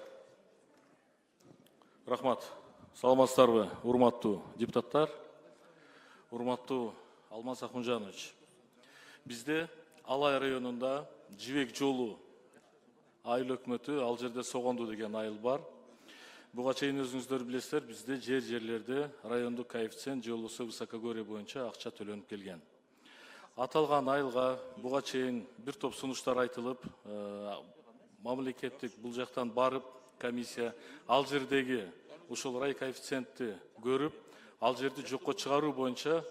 Рахмат. Саламатсыздарбы, урматтуу депутаттар, урматтуу Алмаз Акунжанович. Бизде Алай районунда Жибек жолу айыл өкмөтү, ал жерде Согонду деген айыл бар. Буга чейин өзүңүздөр билесиздер, бизде жерлерде райондук коэффициент же болбосо высокогорье боюнча акча төлөнүп келген. Аталган айылга буга чейин бир топ сунуштар айтылып, мамлекеттик бул жактан барып комиссия ал жердеги ушул рай коэффициентти көрүп, ал жерди жокко чыгаруу боюнча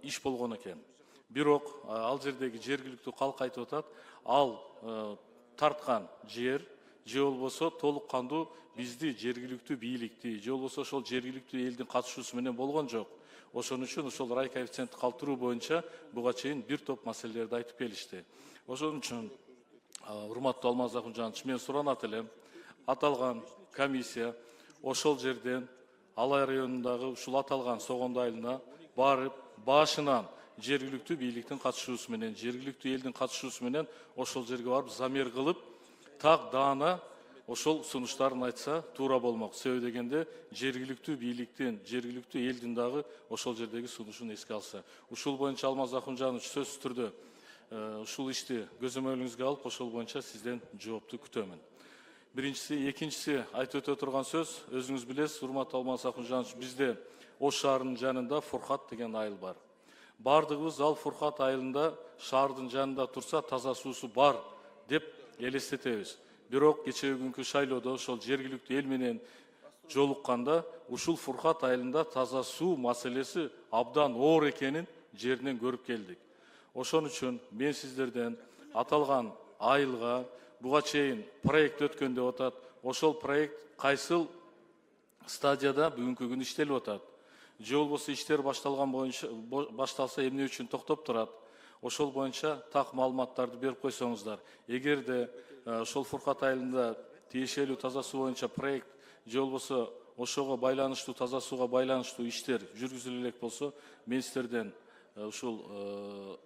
иш болгон экен. Бирок ал жердеги жергиликтүү калк айтып атат, ал тарткан жер же болбосо толук кандуу бизди жергиликтүү бийликти же болбосо ошол жергиликтүү элдин катышуусу менен болгон жок. Ошон үчүн ошол рай коэффициентти калтыруу боюнча буга чейин бир топ маселелерди айтып келишти. Ошон үчүн урматтуу Алмаз Акунжанович, мен суранат элем, аталган комиссия ошол жерден Алай районундагы ушул аталган Согонду айылына барып, башынан жергиликтүү бийликтин катышуусу менен, жергиликтүү элдин катышуусу менен ошол жерге барып замер кылып, так даана ошол сунуштарын айтса туура болмок. Себеби дегенде жергиликтүү бийликтин, жергиликтүү элдин дагы ошол жердеги сунушун эске алса. Ушул боюнча Алмаз Акунжанович сөзсүз түрдө ушул ишти көзөмөлүңүзгө алып, ошол боюнча сизден жоопту күтөмүн. Биринчиси, экинчиси айтып өтө турган сөз, өзүңүз билесиз, урматтуу Алмаз Акунжанович, бизде Ош шаарынын жанында Фуркат деген айыл бар. Бардыгыбыз ал Фуркат айылында шаардын жанында турса таза суусу бар деп элестетебиз. Бирок кечээ күнкү шайлоодо ошол жергиликтүү эл менен жолукканда ушул Фуркат айылында таза суу маселеси абдан оор экенин жеринен көрүп келдик. Ошон үчүн мен сиздерден аталган айылга буга чейин проект өткөн деп атат. Ошол проект кайсыл стадияда бүгүнкү күнү иштелип атат? Же болбосо иштер башталган боюнча башталса эмне үчүн токтоп турат? Ошол боюнча так маалыматтарды берип койсоңуздар. Эгерде ошол Фуркат айылында тиешелүү таза суу боюнча проект же болбосо ошого байланыштуу таза сууга байланыштуу иштер жүргүзүлө элек болсо, мен сиздерден ушул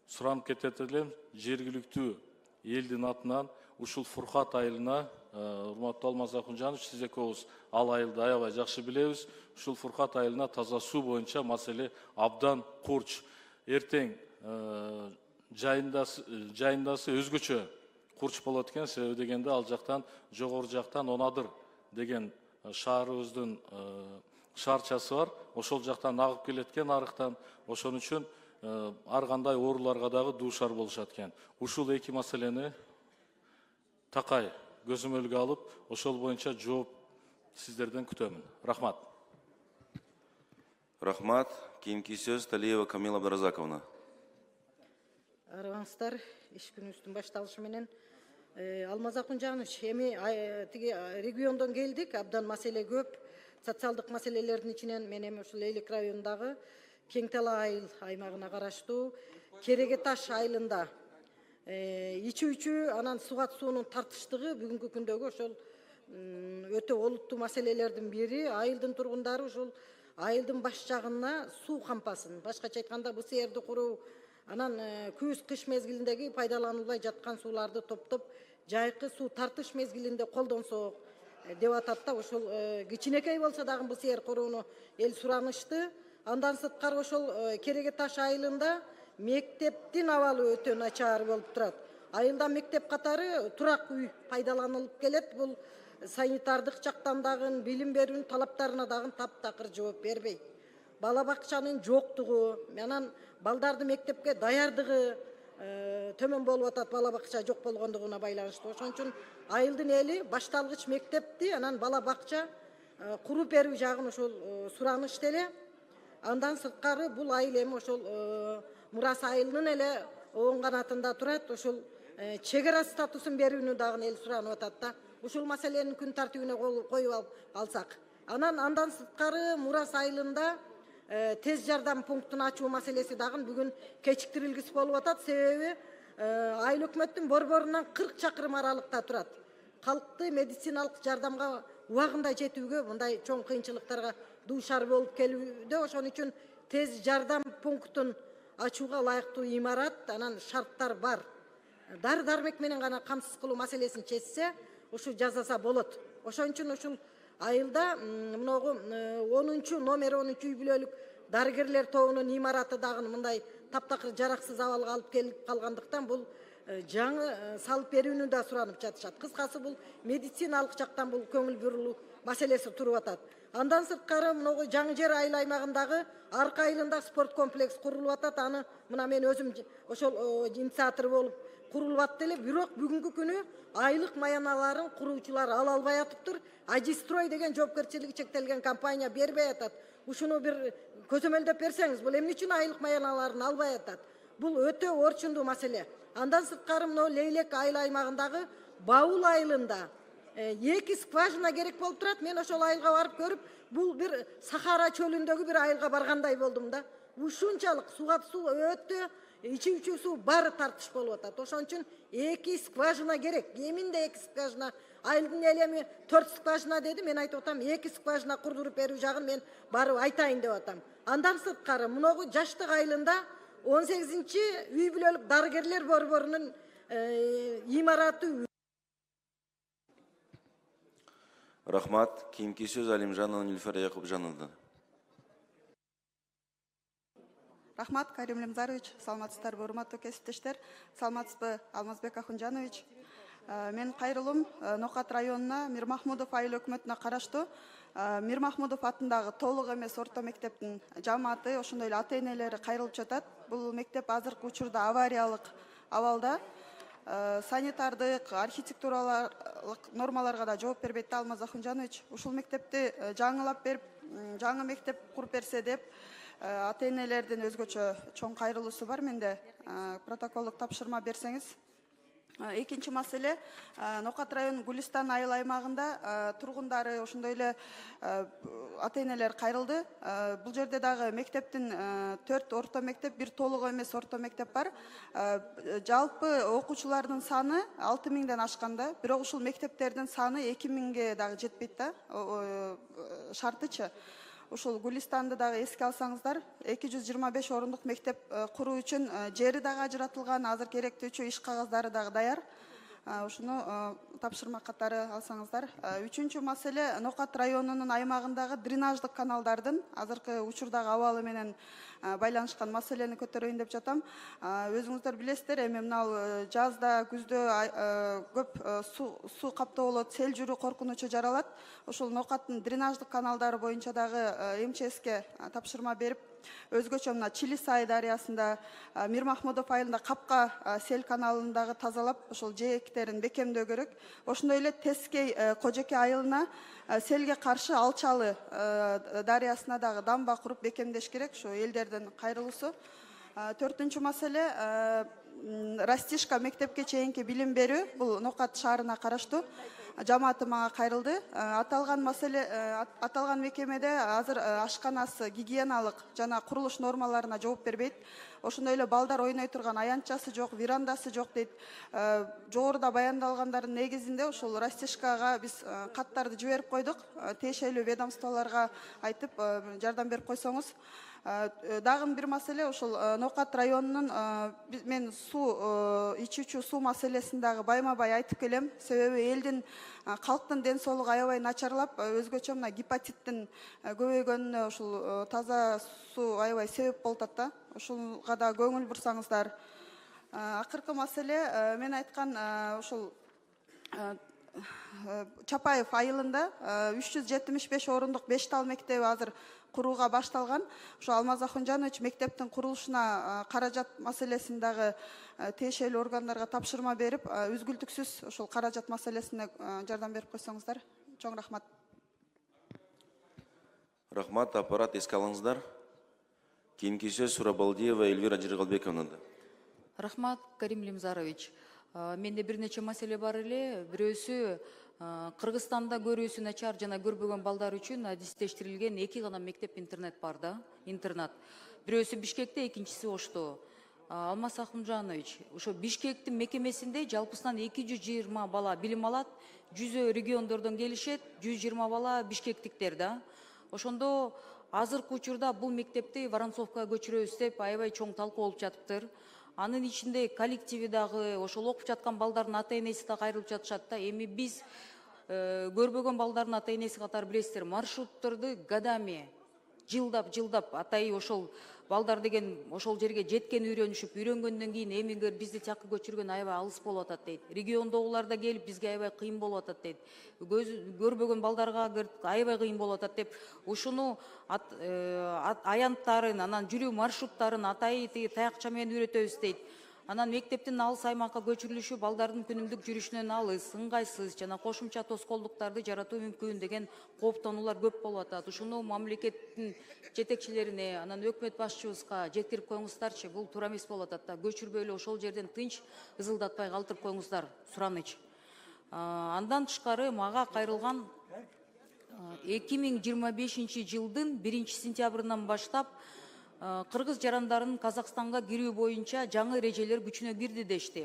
суранып кетет элем, жергиликтүү элдин атынан ушул Фуркат айылына, урматтуу Алмаз Акунжанович, сиз экөөбүз ал айылды аябай жакшы билебиз. Ушул Фуркат айылына таза суу боюнча маселе абдан курч. Эртең жайындасы өзгөчө курч болот экен, себеби дегенде ал жактан жогору жактан Онадыр деген шаарыбыздын шаарчасы бар. Ошол жактан агып келет экен арыктан. Ошон үчүн ар кандай ооруларга дагы дуушар болушат экен. Ушул эки маселени такай көзөмөлгө алып, ошол боюнча жооп сиздерден күтөмүн. Рахмат. Рахмат. Кийинки сөз Талиева Камила Абдуразаковна. Арыбаңыздар, иш күнүбүздүн башталышы менен Алмаз Акунжанович, эми тиги региондон келдик, абдан маселе көп. Социалдык маселелердин ичинен мен эми ушул Элек районундагы Кең Тала айыл аймагына караштуу Кереге Таш айылында ичүүчү анан сугат суунун тартыштыгы бүгүнкү күндөгү ошол өтө олуттуу маселелердин бири. Айылдын тургундары ушул айылдын баш жагына суу кампасын, башкача айтканда БСРди куруу, анан күз кыш мезгилиндеги пайдаланылбай жаткан сууларды топтоп жайкы суу тартыш мезгилинде колдонсок деп атат да. Ошол кичинекей болсо дагы БСР курууну эл суранышты. Андан сырткары ошол Кереге Таш айылында мектептин абалы өтө начар болуп турат. Айылда мектеп катары турак үй пайдаланылып келет. Бул санитардык жактан дагы, билим берүүнүн талаптарына дагы таптакыр жооп бербейт. Бала бакчанын жоктугу, анан балдарды мектепке даярдыгы төмөн болуп атат, бала бакча жок болгондугуна байланыштуу. Ошон үчүн айылдын эли башталгыч мектепти, анан бала бакча куруп берүү жагын ошол суранышты эле. Андан сырткары бул айыл эми ошол Мурас айылынын эле оң канатында турат. Ошол чегара статусун берүүнү дагы эл суранып атат да. Ушул маселенин күн тартибине коюп алсак. Андан сырткары Мурас айылында тез жардам пунктун ачуу маселеси дагы бүгүн кечиктирилгиси болуп атат. Себеби айыл өкмөттүн борборунан 40 чакырым аралыкта турат. Калкты медициналык жардамга убагында жетүүгө мындай чоң кыйынчылыктарга дуушар болуп келүүдө. Ошон үчүн тез жардам пунктун ачууга ылайыктуу имарат, анан шарттар бар. Дары дармек менен гана камсыз кылуу маселесин чечсе, ушу жасаса болот. Ошон үчүн ушул айылда мыногу 10 номер 13 үй бүлөлүк дарыгерлер тобунун имараты дагы мындай таптакыр жараксыз абалга алып келип калгандыктан бул жаңы салып берүүнү да суранып жатышат. Кыскасы бул медициналык жактан бул көңүл бурулуу маселеси туруп атат. Андан сырткары мыногу Жаңы Жер айыл аймагындагы Арка айылында спорт комплекс курулуп атат. Аны мына мен өзүм ошол инициатор болуп курулуп атты эле. Бирок бүгүнкү күнү айлык маяналарын куруучулар ала албай атыптыр. Ажистрой деген жоопкерчилиги чектелген компания бербей атат. Ушуну бир көзөмөлдөп берсеңиз, бул эмне үчүн айлык маяналарын албай атат? Бул өтө орчундуу маселе. Андан сырткары мына Лейлек айыл аймагындагы Баул айылында 2 скважина керек болуп турат. Мен ошол айылга барып көрүп, бул бир Сахара чөлүндөгү бир айылга баргандай болдум да. Ушунчалык сугат суу өтө, ичүүчү суу баары тартыш болуп атат. Ошон үчүн 2 скважина керек. Кеминде 2 скважина. Айылдын элеми 4 скважина деди. Мен айтып атам, 2 скважина курдуруп берүү жагын мен барып айтайын деп атам. Андан сырткары мыногу Жаштык айылында 18-чи үй бүлөлүк дарыгерлер борборунун имараты. Рахмат. Кийинки сөз Алимжанова Нильфара Якупжановна. Рахмат, Карим Лемзарович, саламатсыздарбы, урматтуу кесиптештер, саламатсызбы, Алмазбек Ахунжанович. Мен кайрылым Нокат районуна Мир Махмудов айыл өкмөтүнө караштуу Мир Махмудов атындагы толук эмес орто мектептин жамааты, ошондой эле ата энелери кайрылып жатат. Бул мектеп азыркы учурда авариялык абалда. Санитардык, архитектуралык нормаларга да жооп бербейт да Алмаз Ахунжанович. Ушул мектепти жаңылап берип, жаңы мектеп куруп берсе деп ата энелердин өзгөчө чоң кайрылуусу бар. Менде протоколдук тапшырма берсеңиз. Экинчи маселе, Нокат районунун Гулистан айыл аймагында тургундары ошондой эле ата энелер кайрылды. Бул жерде дагы мектептин 4 орто мектеп, бир толук эмес орто мектеп бар. Жалпы окуучулардын саны 6000ден ашканда, бирок ушул мектептердин саны 2000ге дагы жетпейт да. Шартычы. Ушул Гулистанды дагы эске алсаңыздар, 225 орундук мектеп куруу үчүн жери дагы ажыратылган, азыр керектүүчү иш кагаздары дагы даяр. Ушуну тапшырма катары алсаңыздар. Үчүнчү маселе, Нокат районунун аймагындагы дренаждык каналдардын азыркы учурдагы абалы менен байланышкан маселени көтөрөйүн деп жатам. Өзүңүздөр билесиздер, эми мына жазда, күздө көп суу каптоо болот, сел жүрүү коркунучу жаралат. Ошол Нокаттын дренаждык каналдары боюнча дагы МЧСке тапшырма берип, өзгөчө мына Чилисай дарыясында, Мир Махмудов айылында Капка сел каналындагы тазалап, ошол жээктерин бекемдөө керек. Ошондой эле Тескей Кожеке айылына селге каршы Алчалы дарыясына дагы дамба куруп бекемдеш керек. Ошо элдердин кайрылуусу. Төртүнчү маселе Растишка мектепке чейинки билим берүү. Бул Нокат шаарына караштуу. Жамааты мага кайрылды. Аталган маселе, аталган мекемеде азыр ашканасы, гигиеналык жана курулуш нормаларына жооп бербейт. Ошондой эле балдар ойной турган аянтчасы жок, верандасы жок дейт. Жогоруда баяндалгандардын негизинде ошол Растишкага биз каттарды жиберип койдук. Тиешелүү ведомстволорго айтып жардам берип койсоңуз. Дагы бир маселе ошол Нокат районунун мен ичүүчү суу маселесин дагы байма-бай айтып келем. Себеби элдин, калктын ден соолугу аябай начарлап, өзгөчө мына гепатиттин көбөйгөнүнө ушул таза суу аябай себеп болуп атат да. Ушуга да көңүл бурсаңыздар. Акыркы маселе мен айткан ушул Чапаев айылында 375 орундук 5 тал мектеби азыр курууга башталган. Ошо Алмаз Ахунжанович мектептин курулушуна каражат маселесин дагы тиешелүү органдарга тапшырма берип, үзгүлтүксүз ошол каражат маселесине жардам берип койсоңуздар. Чоң рахмат. Рахмат, аппарат эске алыңыздар. Кийинки сөз Сурабалдиева Эльвира Жыргалбековнада. Рахмат, Карим Лимзарович. Менде бир нече маселе бар эле. Бирөөсү Кыргызстанда көрүүсү начар жана көрбөгөн балдар үчүн адистештирилген 2 гана мектеп-интернат бар да, интернат. Бирөөсү Бишкекте, экинчиси Ошто. Алмаз Ахунжанович, ошо Бишкектин мекемесинде жалпысынан 220 бала билим алат, 100 региондордон келишет, 120 бала бишкектиктер да. Ошондо азыркы учурда бул мектепти Воронцовкага көчүрөбүз деп аябай чоң талкуу болуп жатыптыр. Анын ичинде коллективи дагы, ошол окуп жаткан балдардын ата-энеси да кайрылып жатышат да. Эми биз көрбөгөн балдардын ата-энеси катары билесиздер, маршрутторду годами, жылдап атай ошол балдар деген ошол жерге жеткен үйрөнгөндөн кийин эмигер бизди тияка көчүргөн аябай алыс болуп атат дейт. Региондогулар да келип бизге аябай кыйын болуп атат дейт. Көрбөгөн балдарга аябай кыйын болуп атат деп, ушуну аянттарын, анан жүрүү маршруттарын атай таякча менен үйрөтөбүз дейт. Анан мектептин алыс аймакка көчүрүлүшү балдардын күнүмдүк жүрүшүнөн алыс, ыңгайсыз жана кошумча тоскоолдуктарды жаратуу мүмкүн деген кооптонуулар көп болуп атат. Ушуну мамлекеттин жетекчилерине, анан өкмөт башчыбызга жеткирип коюңуздарчы. Бул туура эмес болуп атат да. Көчүрбөй эле ошол жерден тынч ызылдатпай калтырып коюңуздар, сураныч. Андан тышкары мага кайрылган 2025 жылдын 1 сентябрынан баштап кыргыз жарандарынын Казакстанга кирүү боюнча жаңы эрежелер күчүнө кирди дешти.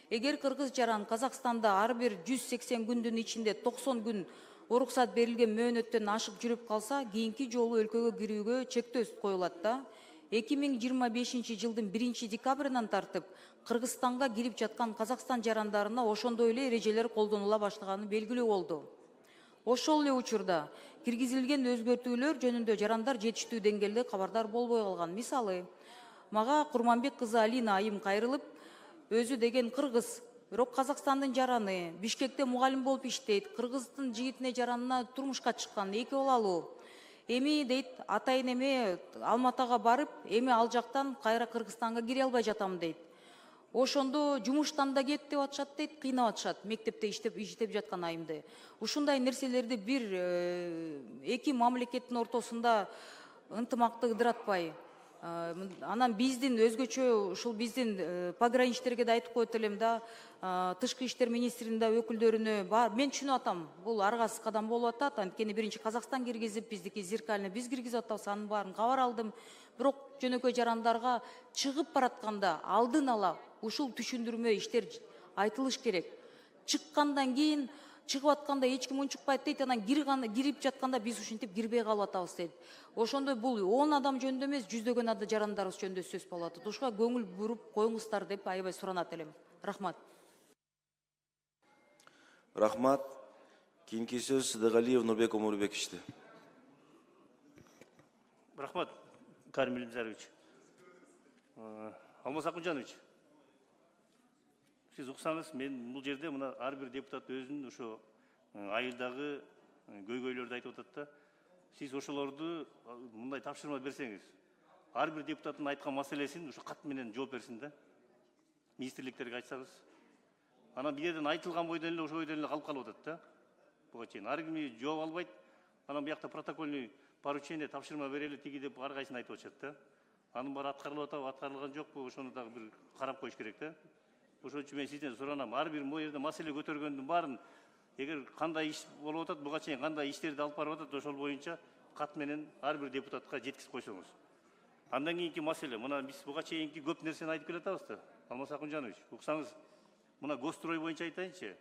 Эгер кыргыз жаран Казакстанда ар бир 180 күндүн ичинде 90 күн уруксат берилген мөөнөттөн ашык жүрүп калса, кийинки жолу өлкөгө кирүүгө чектөө коюлат да. 2025 жылдын 1 декабрынан тартып Кыргызстанга кирип жаткан Казакстан жарандарына ошондой эле эрежелер колдонула баштаганы белгилүү болду. Ошол эле учурда киргизилген өзгөртүүлөр жөнүндө жарандар жетиштүү деңгээлде кабардар болбой калган. Мисалы, мага Курманбек кызы Алина айым кайрылып, өзү деген кыргыз, бирок Казакстандын жараны, Бишкекте мугалим болуп иштейт, кыргыздын жигитине жаранына турмушка чыккан, 2 балалуу. Эми дейт, ата-энеме Алматага барып, эми ал жактан кайра Кыргызстанга кире албай жатам дейт. Ошондо жумуштан да кет деп атышат дейт, кыйнап атышат мектепте иштеп жаткан айымды. Ушундай нерселерди бир эки мамлекеттин ортосунда ынтымакты ыдыратпай, анан биздин өзгөчө ушул биздин пограничтерге да айтып коет элем да, тышкы иштер министринин да өкүлдөрүнө мен түшүнүп атам, бул аргасыз кадам болуп атат. Анткени биринчи Казакстан киргизип, биздики зеркально биз киргизип атабыз, анын баарын кабар алдым. Бирок жөнөкөй жарандарга чыгып баратканда алдын ала ушул түшүндүрмө иштер айтылыш керек. Чыккандан кийин чыгып атканда эч ким унчукпайт дейт, анан кирип жатканда биз ушинтип кирбей калып атабыз дейт. Ошондой бул 10 адам жөнүндө эмес, жүздөгөн жарандарыбыз жөнүндө сөз болуп атат. Ушуга көңүл буруп коюңуздар деп аябай суранат элем. Рахмат. Рахмат. Кийинки сөз Сыдыгалиев Нурбек Омурбековичте. Рахмат, Карим Лимзарович. Алмаз Акунжанович, сиз уксаңыз, мен бул жерде мына ар бир депутат өзүнүн ошо айылдагы көйгөйлөрдү айтып атат да. Сиз ошолорду мындай тапшырма берсеңиз, ар бир депутаттын айткан маселесин ушу кат менен жооп берсин да. Министрликтерге айтсаңыз. Анан бир жерден айтылган бойдон эле ошо бойдон эле калып калып атат да. Буга чейин ар ким жооп албайт. Анан биякта протокольный поручение тапшырма берели тиги деп ар кайсын айтып атышат да. Анын баары аткарылып атабы, аткарылган жокпу, ошону дагы бир карап коюш керек да. Ошон үчүн мен сизден суранам, ар бир могу жерде маселе көтөргөндүн баарын эгер кандай иш болуп атат, буга чейин кандай иштерди алып барып атат, ошол боюнча кат менен ар бир депутатка жеткизип койсоңуз. Андан кийинки маселе, мына биз буга чейинки көп нерсени айтып келатабыз да. Алмаз Акунжанович, уксаңыз, мына гострой боюнча айтайынчы.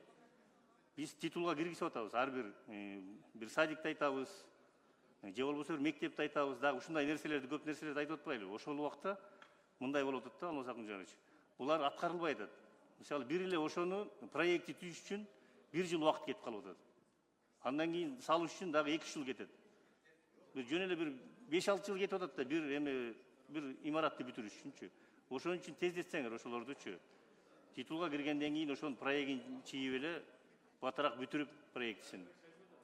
Биз титулга киргизип атабыз, ар бир садикти айтабыз, же болбосо бир мектепти айтабыз, дагы ушундай нерселерди, көп нерселерди айтып атпайлыбы? Ошол убакта мындай болуп атат да, Алмаз Акунжанович. Булар аткарылбай атат. Мисалы, бир эле ошону проекти түзүш үчүн 1 жыл убакыт кетип калып атат. Андан кийин салыш үчүн дагы 2 жыл кетет. Бир жөн эле бир 5-6 жыл кетип атат да, бир имаратты бүтүрүш үчүнчү. Ошон үчүн тездетсеңер ошолордучу. Титулга киргенден кийин ошонун проектин чийип эле батыраак бүтүрүп проектисин.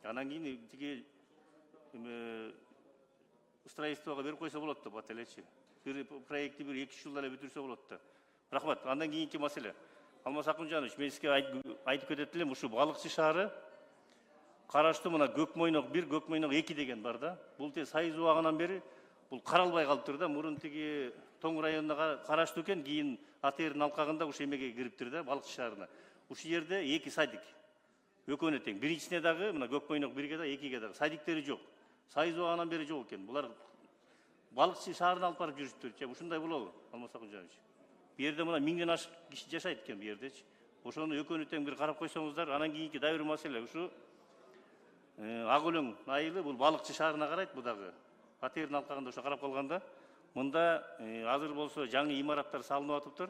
Анан кийин тиги строительствого берип койсо болот да, бат элечи. Бир проектти 1-2 жылда эле бүтүрсө болот да. Рахмат. Андан кийинки маселе. Алмаз Акунжанович, мен сизге айтып кетет элем, ушу балыкчы шаары караштуу мына Көкмойнок 1, Көкмойнок 2 деген бар да. Бул сайыз убагынан бери бул каралбай калыптыр да. Мурун тиги Тоң районуна караштуу экен, кийин АТРдин алкагында ушу эмеге кириптир да, балыкчы шаарына. Ушу жерде 2 садик. Экөөнө тең. Биринчисине дагы мына Көкмойнок 1ге да, 2ге дагы садиктери жок. Сайыз убагынан бери жок экен. Булар балыкчы шаарына алып барып жүрүштүр. Ушундай болобу, Алмаз Акунжанович? Бу жерде мына 1000ден ашык киши жашайт экен бу жердечи. Ошону экөөнү тең бир карап койсоңуздар, анан кийинки дагы бир маселе ушу Ак Өлөң айылы бул балыкчы шаарына карайт, бу дагы. АТРдин алкагында ошо карап калганда, мында азыр болсо жаңы имараттар салынып атыптыр.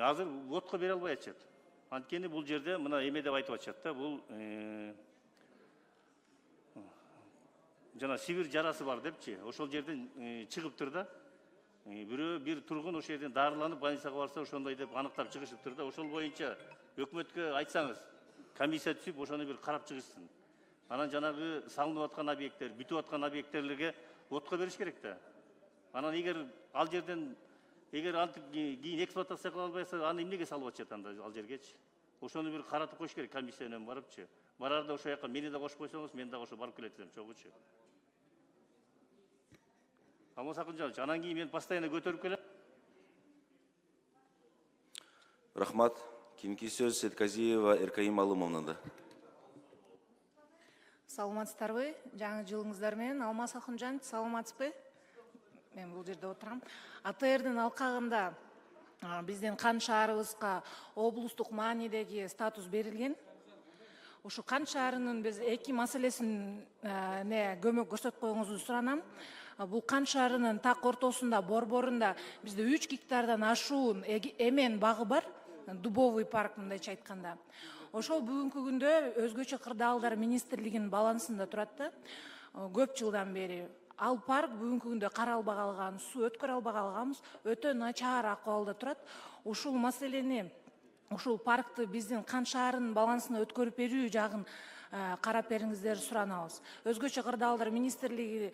Азыр отко бере албай атышат. Анткени бул жерде мына эме деп айтып атышат да, бул жана Сибир жарасы бар депчи, ошол жерден чыгыптыр да. Бир тургун ошол жерден дарыланып больницага барса ошондой деп аныктап чыгышыптыр да. Ошол боюнча өкмөткө айтсаңыз, комиссия түзүп ошону бир карап чыгышсын. Анан жанагы салынып аткан объекттер, бүтүп аткан объекттерлерге отко бериш керек да. Анан эгер ал жерден антип кийин эксплуатация кыла албайса, аны эмнеге салып атышат анда ал жергечи? Ошону бир каратып коюш керек комиссия менен барыпчы. Барарда ошол жака мени да кошуп койсоңуз, мен дагы ошо барып келет элем, чогучу. Алмаз Акунжанович, анан кийин мен постоянно көтөрүп келем. Рахмат. Кийинки сөз Сетказиева Эркаим Алымовнада. Саламатсыздарбы? Жаңы жылыңыздар менен. Алмаз Акунжанович, саламатсызбы? Мен бул жерде отурам. АТРдин алкагында биздин Кан шаарыбызга облустук маанидеги статус берилген. Ушу Кан шаарынын биз 2 маселесин көмөк көрсөтүп коюңузду суранам. Бул Кан шаарынын так ортосунда, борборунда бизде 3 гектардан ашуун эмен багы бар, Дубовый парк мындайча айтканда. Ошол бүгүнкү күндө өзгөчө кырдаалдар министрлигинин балансында турат да. Көп жылдан бери ал парк бүгүнкү күндө каралбай калган, суу өткөрө албай калганбыз, өтө начар акыбалда турат. Ушул маселени, ушул паркты биздин Кан шаарынын балансына өткөрүп берүү жагын карап бериңиздер суранабыз. Өзгөчө кырдаалдар министрлиги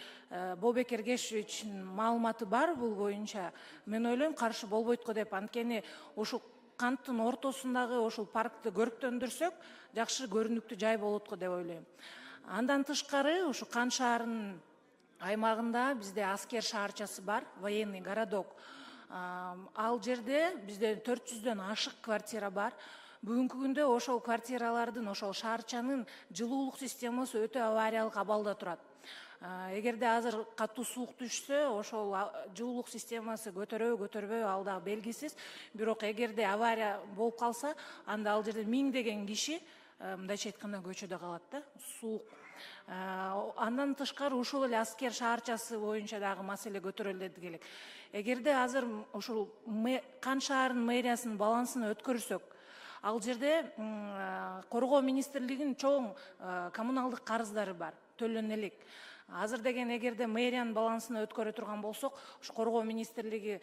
Бобек Эргешевичтин маалыматы бар бул боюнча. Мен ойлойм, каршы болбойт го деп, анткени ушул канттын ортосундагы ошол паркты көрктөндүрсөк, жакшы көрүнүктүү жай болот го деп ойлойм. Андан тышкары ушу Кан шаарынын аймагында бизде аскер шаарчасы бар, военный городок. Ал жерде бизде 400дөн ашык квартира бар. Бүгүнкү күндө ошол квартиралардын, ошол шаарчанын жылуулук системасы өтө авариялык абалда турат. Эгерде азыр катуу суук түшсө, ошол жылуулук системасы көтөрбөй ал да белгисиз. Бирок эгерде авария болуп калса, анда ал жерде 1000деген киши мындайча айтканда көчөдө калат да, суук. Андан тышкары ушул эле аскер шаарчасы боюнча дагы маселе көтөрүлдү келек. Эгерде азыр ушул Кан шаарынын мэриясынын балансына өткөрсөк, ал жерде коргоо министрлигинин чоң коммуналдык карыздары бар, төлөнө элек. Азыр деген эгерде мэриянын балансына өткөрө турган болсок, ушу коргоо министрлиги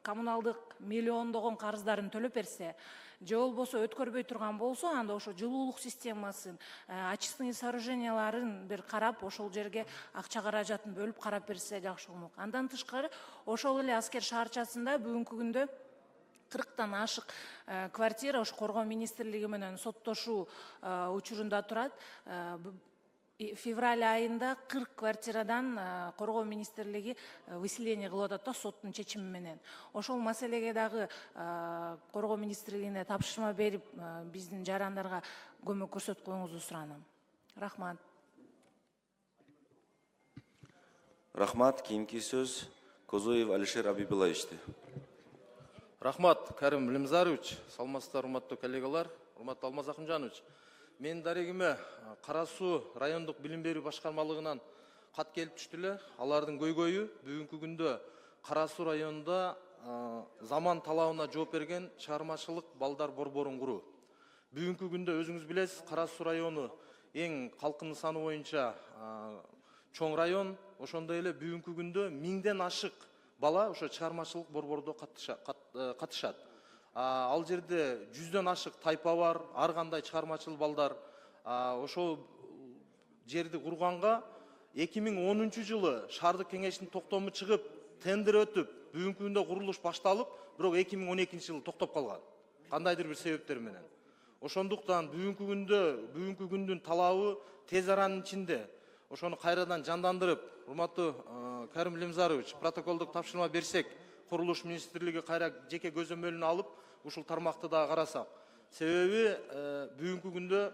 коммуналдык миллиондогон карыздарын төлөп берсе, же болбосо өткөрбөй турган болсо, анда ошо жылуулук системасын, очистные сооруженияларын бир карап, ошол жерге акча каражатын бөлүп карап берсе жакшы болмок. Андан тышкары, ошол эле Аскер шаарчасында бүгүнкү күндө 40-тан ашык квартира ошо Коргоо министрлиги менен соттошуу учурунда турат. Февраль айында 40 квартирадан Коргоо министрлиги выселение кылып атат да соттун чечими менен. Ошол маселеге дагы Коргоо министрлигине тапшырма берип, биздин жарандарга көмөк көрсөткөнүңүздү суранам. Рахмат. Рахмат. Кийинки сөз Козоев Алишер Абибуллаевичте. Рахмат, Карим Лимзарович, саламатсыздар, урматтуу коллегалар, урматтуу Алмаз Акынжанович. Мен дарегиме Кара Суу райондук билим берүү башкармалыгынан кат келип түштү эле. Алардын көйгөйү бүгүнкү күндө Кара Суу районунда заман талабына жооп берген чыгармачылык балдар борборун куруу. Бүгүнкү күндө өзүңүз билесиз, Кара Суу району эң калкын саны боюнча чоң район. Ошондой эле бүгүнкү күндө 1000ден ашык бала ошо чыгармачылык борбордо катышат. Ал жерде 100дөн ашык тайпа бар, ар кандай чыгармачыл балдар. Ошол жерди курганга 2010 жылы шаардык кеңештин токтому чыгып, тендер өтүп, бүгүнкү күндө курулуш башталып, бирок 2012 жылы токтоп калган. Кандайдыр бир себептер менен. Ошондуктан бүгүнкү күндүн талабы тез аранын ичинде ошону кайрадан жандандырып, урматтуу Карим Лимзарович, протоколдук тапшырма берсек, курулуш министрлиги кайра жеке көзөмөлүнө алып, ушул тармакты дагы карасак. Себеби бүгүнкү күндө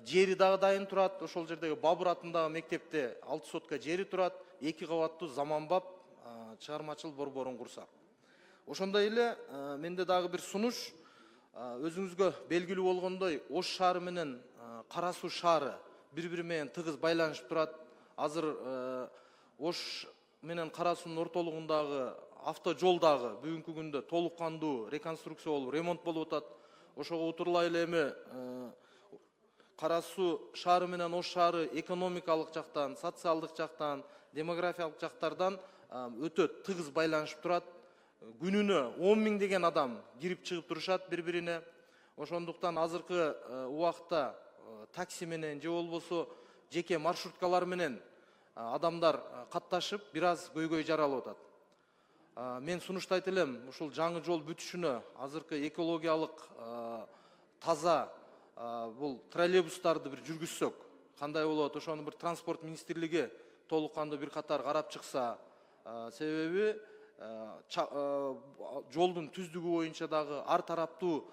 жери дагы дайын турат. Ошол жердеги Бабыр атындагы мектепте 6 сотка жери турат, 2 кабаттуу заманбап чыгармачыл борборун курсак. Ошондой эле менде дагы бир сунуш, өзүңүзгө белгилүү болгондой, Ош шаары менен Кара Суу шаары бири-бири менен тыгыз байланышып турат. Азыр Ош менен Кара Суунун ортолугундагы автожол дагы бүгүнкү күндө толук кандуу реконструкция болуп, ремонт болуп атат. Ошого утурлай эле эми Кара Суу шаары менен Ош шаары экономикалык жактан, социалдык жактан, демографиялык жактардан өтө тыгыз байланышып турат. Күнүнө 10 000 деген адам кирип чыгып турушат бири-бирине. Ошондуктан азыркы убакытта такси менен же болбосо жеке маршруткалар менен адамдар катташып, бир аз көйгөй жаралып атат. Мен сунуштайт элем, ушул жаңы жол бүтүшүнө азыркы экологиялык таза бул троллейбустарды бир жүргүзсөк, кандай болот? Ошону бир транспорт министрлиги толук кандуу бир катар карап чыкса, себеби жолдун түздүгү боюнча дагы ар тараптуу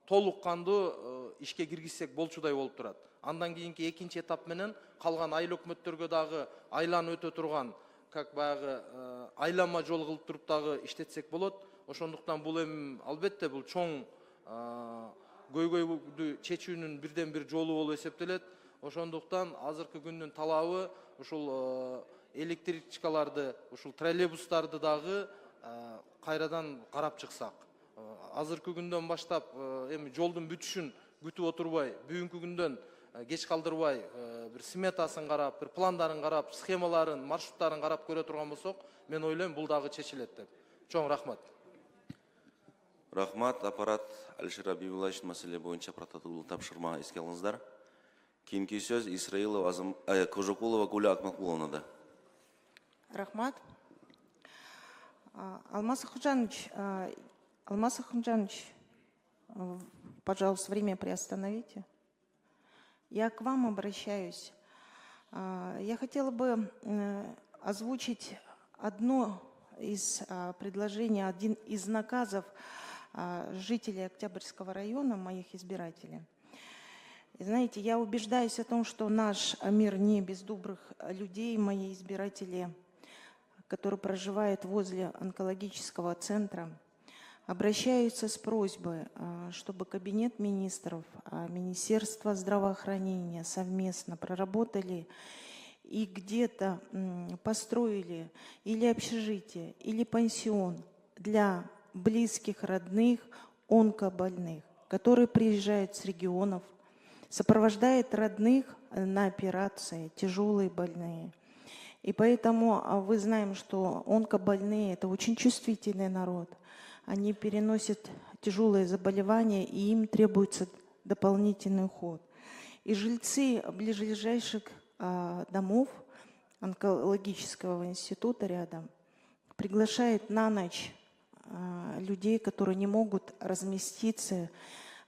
толук кандуу ишке киргизсек болчудай болуп турат. Андан кийинки экинчи этап менен калган айыл өкмөттөргө дагы айлан өтө турган, как баягы айлама жол кылып туруп дагы иштетсек болот. Ошондуктан бул эми албетте бул чоң көйгөйдү чечүүнүн бирден бир жолу болуп эсептелет. Ошондуктан азыркы күндүн талабы ушул электричкаларды, ушул троллейбустарды дагы кайрадан карап чыксак. Азыркы күндөн баштап эми жолдун бүтүшүн күтүп отурбай, бүгүнкү күндөн кеч калдырбай, бир сметасын карап, бир пландарын карап, схемаларын, маршруттарын карап көрө турган болсок, мен ойлойм бул дагы чечилет деп. Чоң рахмат. Рахмат. Аппарат Алишер Абибуллаевичтин маселе боюнча протокол тапшырма эске алыңыздар. Кийинки сөз Исраилова Кожокулова Гуля Акмакуловнада. Рахмат. Алмаз Акынжанович, пожалуйста, время приостановите. Я к вам обращаюсь. Я хотела бы озвучить одно из предложений, один из наказов жителей Октябрьского района, моих избирателей. И знаете, я убеждаюсь о том, что наш мир не без добрых людей, мои избиратели, которые проживают возле онкологического центра, обращаются с просьбой, чтобы Кабинет министров, Министерство здравоохранения совместно проработали и где-то построили или общежитие, или пансион для близких, родных, онкобольных, которые приезжают с регионов, сопровождают родных на операции, тяжелые больные. И поэтому вы знаем, что онкобольные – это очень чувствительный народ. Они переносят тяжелые заболевания, и им требуется дополнительный уход. И жильцы ближайших домов онкологического института рядом приглашают на ночь людей, которые не могут разместиться,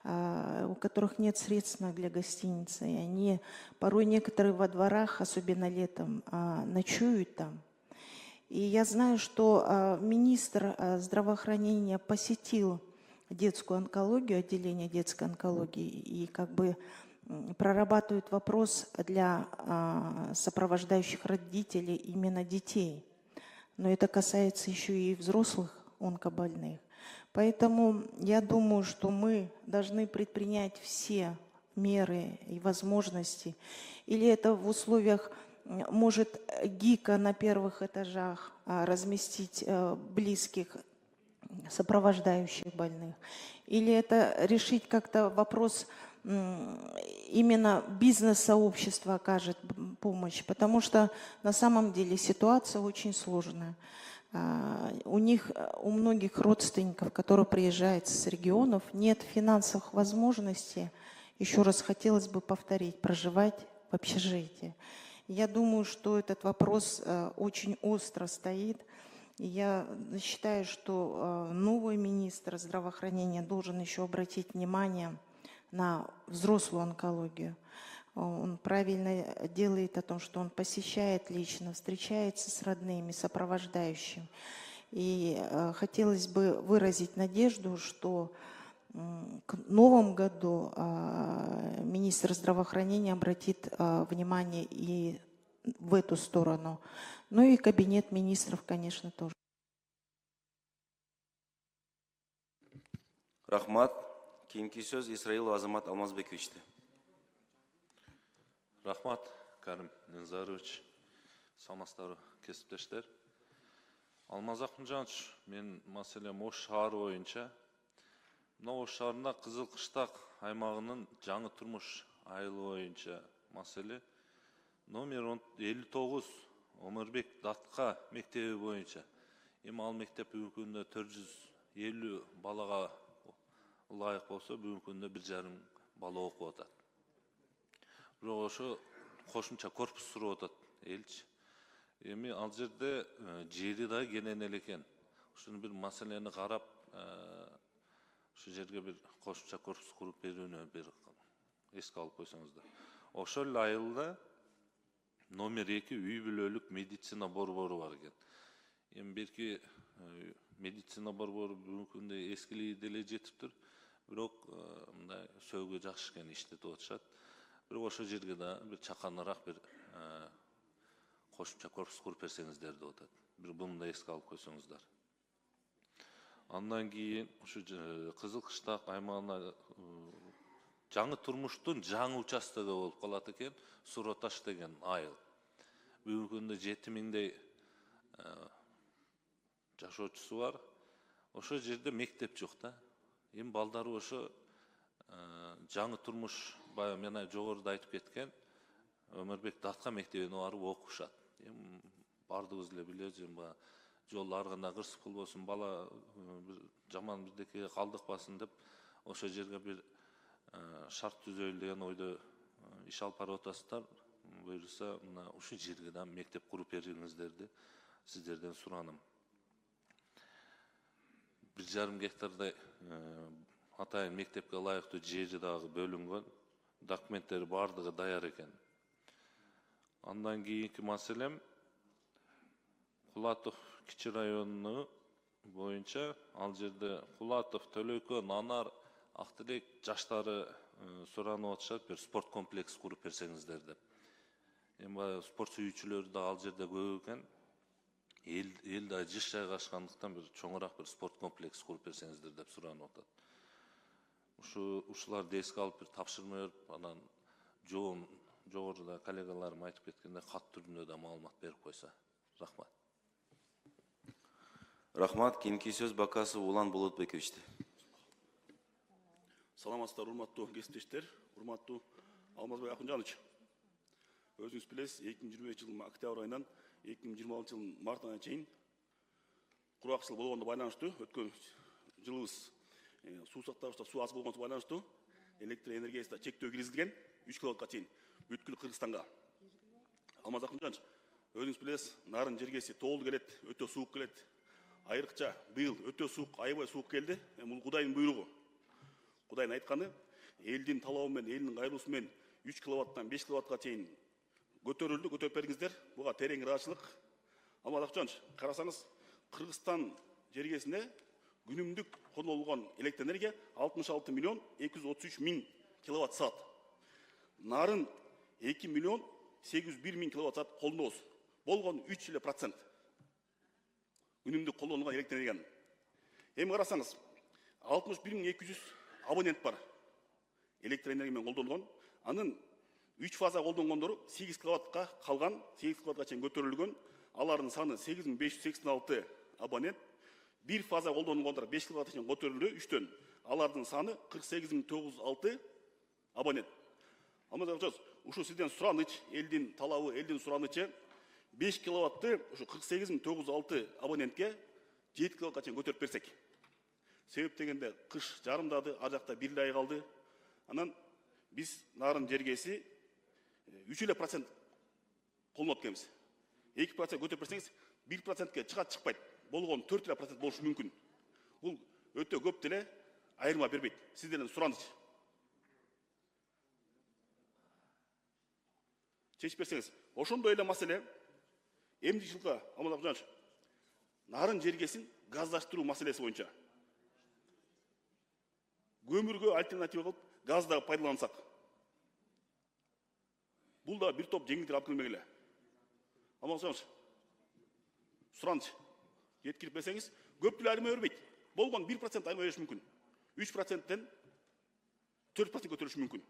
у которых нет средств для гостиницы. И они, порой некоторые во дворах, особенно летом, ночуют там. И я знаю, что министр здравоохранения посетил детскую онкологию, отделение детской онкологии, и как бы прорабатывает вопрос для сопровождающих родителей именно детей. Но это касается еще и взрослых онкобольных. Поэтому я думаю, что мы должны предпринять все меры и возможности. Или это в условиях, может, ГИКа на первых этажах разместить близких, сопровождающих больных. Или это решить как-то вопрос, именно бизнес-сообщество окажет помощь. Потому что на самом деле ситуация очень сложная. У многих родственников, которые приезжают с регионов, нет финансовых возможностей, еще раз хотелось бы повторить, проживать в общежитии. Я думаю, что этот вопрос очень остро стоит. И я считаю, что новый министр здравоохранения должен еще обратить внимание на взрослую онкологию. Он правильно делает о том, что он посещает лично, встречается с родными, сопровождающим. И хотелось бы выразить надежду, что к Новому году министр здравоохранения обратит внимание и в эту сторону. Ну и кабинет министров, конечно, тоже. Рахмат. Кейінгі сөз Исраилов Азамат Алмазбековичте. Рахмат, Карим Нензарович, саламатсыздар кесиптештер. Алмаз Акунжанович, мен маселем Ош шаары боюнча, мына Ош шаарында Кызыл Кыштак аймагынын жаңы турмуш айылы боюнча маселе номер 59 Омурбек Датка мектеби боюнча. Эми ал мектеп бүгүнкү күндө 450 балага ылайык болсо, бүгүнкү күндө 1,5 бала окуп атат. Бирок ошо кошумча корпус суруп атат элчи. Эми ал жерде жери да кенен эле экен. Ушуну бир маселени карап, ушу жерге бир кошумча корпус куруп берүүнү бир эске алып койсоңуздар. Ошол эле айылда номер 2 үй бүлөлүк медицина борбору бар экен. Эми берки медицина борбору бүгүнкү күндө эскилиги деле жетиптир. Бирок мындай сөөгө жакшы экен иштетип атышат. Бирок ошол жерге да бир чаканыраак бир кошумча корпус куруп берсеңиздер деп атат. Бир буну да эске алып койсоңуздар. Андан кийин ушу Кызыл Кыштак аймагына жаңы турмуштун жаңы участогу болуп калат экен, Суроташ деген айыл. Бүгүнкү күндө 7000дей жашоочусу бар. Ошол жерде мектеп жок да. Эми балдары ошо жаңы турмуш, баягы мен жогоруда айтып кеткен Өмүрбек Датка мектебине барып окушат. Эми бардыгыбыз эле билебиз, баягы жол арганда кырсык болбосун, бала бир жаман бирдекеге калдыкпасын деп ошол жерге бир шарт түзөйлү деген ойдо иш алып барып атасыздар. Буюрса, мына ушул жерге да мектеп куруп бериңиздерди сиздерден сураным. 1,5 гектардай атайын мектепке ылайыктуу жери дагы бөлүнгөн, документтери бардыгы даяр экен. Андан кийинки маселем Кулатов кичи району боюнча, ал жерде Кулатов, Төлөкөн, Анар, Актилек жаштары суранып атышат, бир спорт комплекс куруп берсеңиздер деп. Эми спорт сүйүүчүлөр да ал жерде көп экен. Эл да жыш жайгашкандыктан бир чоңураак бир спорт комплекс куруп берсеңиздер деп суранып атат. Ушуларды эске алып бир тапшырма берип, анан жогоруда коллегаларым айтып кеткенде кат түрүндө да маалымат берип койсо. Рахмат. Рахмат. Кейинки сөз Бакасов Улан Болотбековичте. Саламатсыздар, урматтуу кесиптештер, урматтуу Алмазбек Акунжанович. Өзүңүз билесиз, 2023 жылдын октябрь айынан 2026 жылдын мартына чейин куракчылык болгондо байланыштуу өткөн жылыбыз суу сактагычта суу аз болгондо байланыштуу электр энергиясына чектөө киргизилген 3 киловаттка чейин бүткүл Кыргызстанга. Алмаз Акынжанович, өзүңүз билесиз, нарын жергеси тоолуу келет, өтө суук келет. Айрыкча быйыл өтө суук, аябай суук келди. Бул Кудайдын буйругу. Кудайдын айтканы, элдин талабы менен, элдин кайрылуусу менен 3 киловаттан 5 киловаттка чейин көтөрүлдү, көтөрүп бергиңиздер. Буга терең ыраазычылык. Алмаз Акынжанович, карасаңыз, Кыргызстан жергесине күнүмдүк колдонулган электр энергия 66 миллион 233 миң киловатт саат. Нарын 2 миллион 801 миң киловатт саат колдонобуз. Болгон 3%. Күнүмдүк колдонулган электр энергиянын. Эми карасаңыз, 61.200 абонент бар. Электр энергия менен колдонулган. Анын 3 фаза колдонгондору 8 киловаттка калган, 8 киловаттка чейин көтөрүлгөн. Алардын саны 8586 абонент. 1 фаза колдонулгондар 5 киловаттка чейин көтөрүлдү 3төн. Алардын саны 48906 абонент. Алмаз, ушу сизден сураныч, элдин талабы, элдин суранычы 5 киловатты ушу 48906 абонентке 7 киловаттка чейин көтөрүп берсек. Себеп дегенде кыш жарымдады, ар жакта 1 ай калды. Анан биз нарын жергеси 3% колдонот экенбиз. 2% көтөрүп берсеңиз 1%ке чыгат чыкпайт. Болгон 4% болушу мүмкүн. Бул өтө көп деле айырма бербейт. Сиздерден сураныч. Чечип берсеңиз, ошондой эле маселе эмди жылга Алмаз Акынжанович нарын жергесин газдаштыруу маселеси боюнча. Көмүргө альтернатива кылып газды пайдалансак. Бул да бир топ жеңилдик алып келмек эле. Алмаз Акынжанович, сураныч жеткирип берсеңиз, көп деле айырма бербейт. Болгон 1% айырма бериш мүмкүн. 3%тен 4% көтөрүш мүмкүн.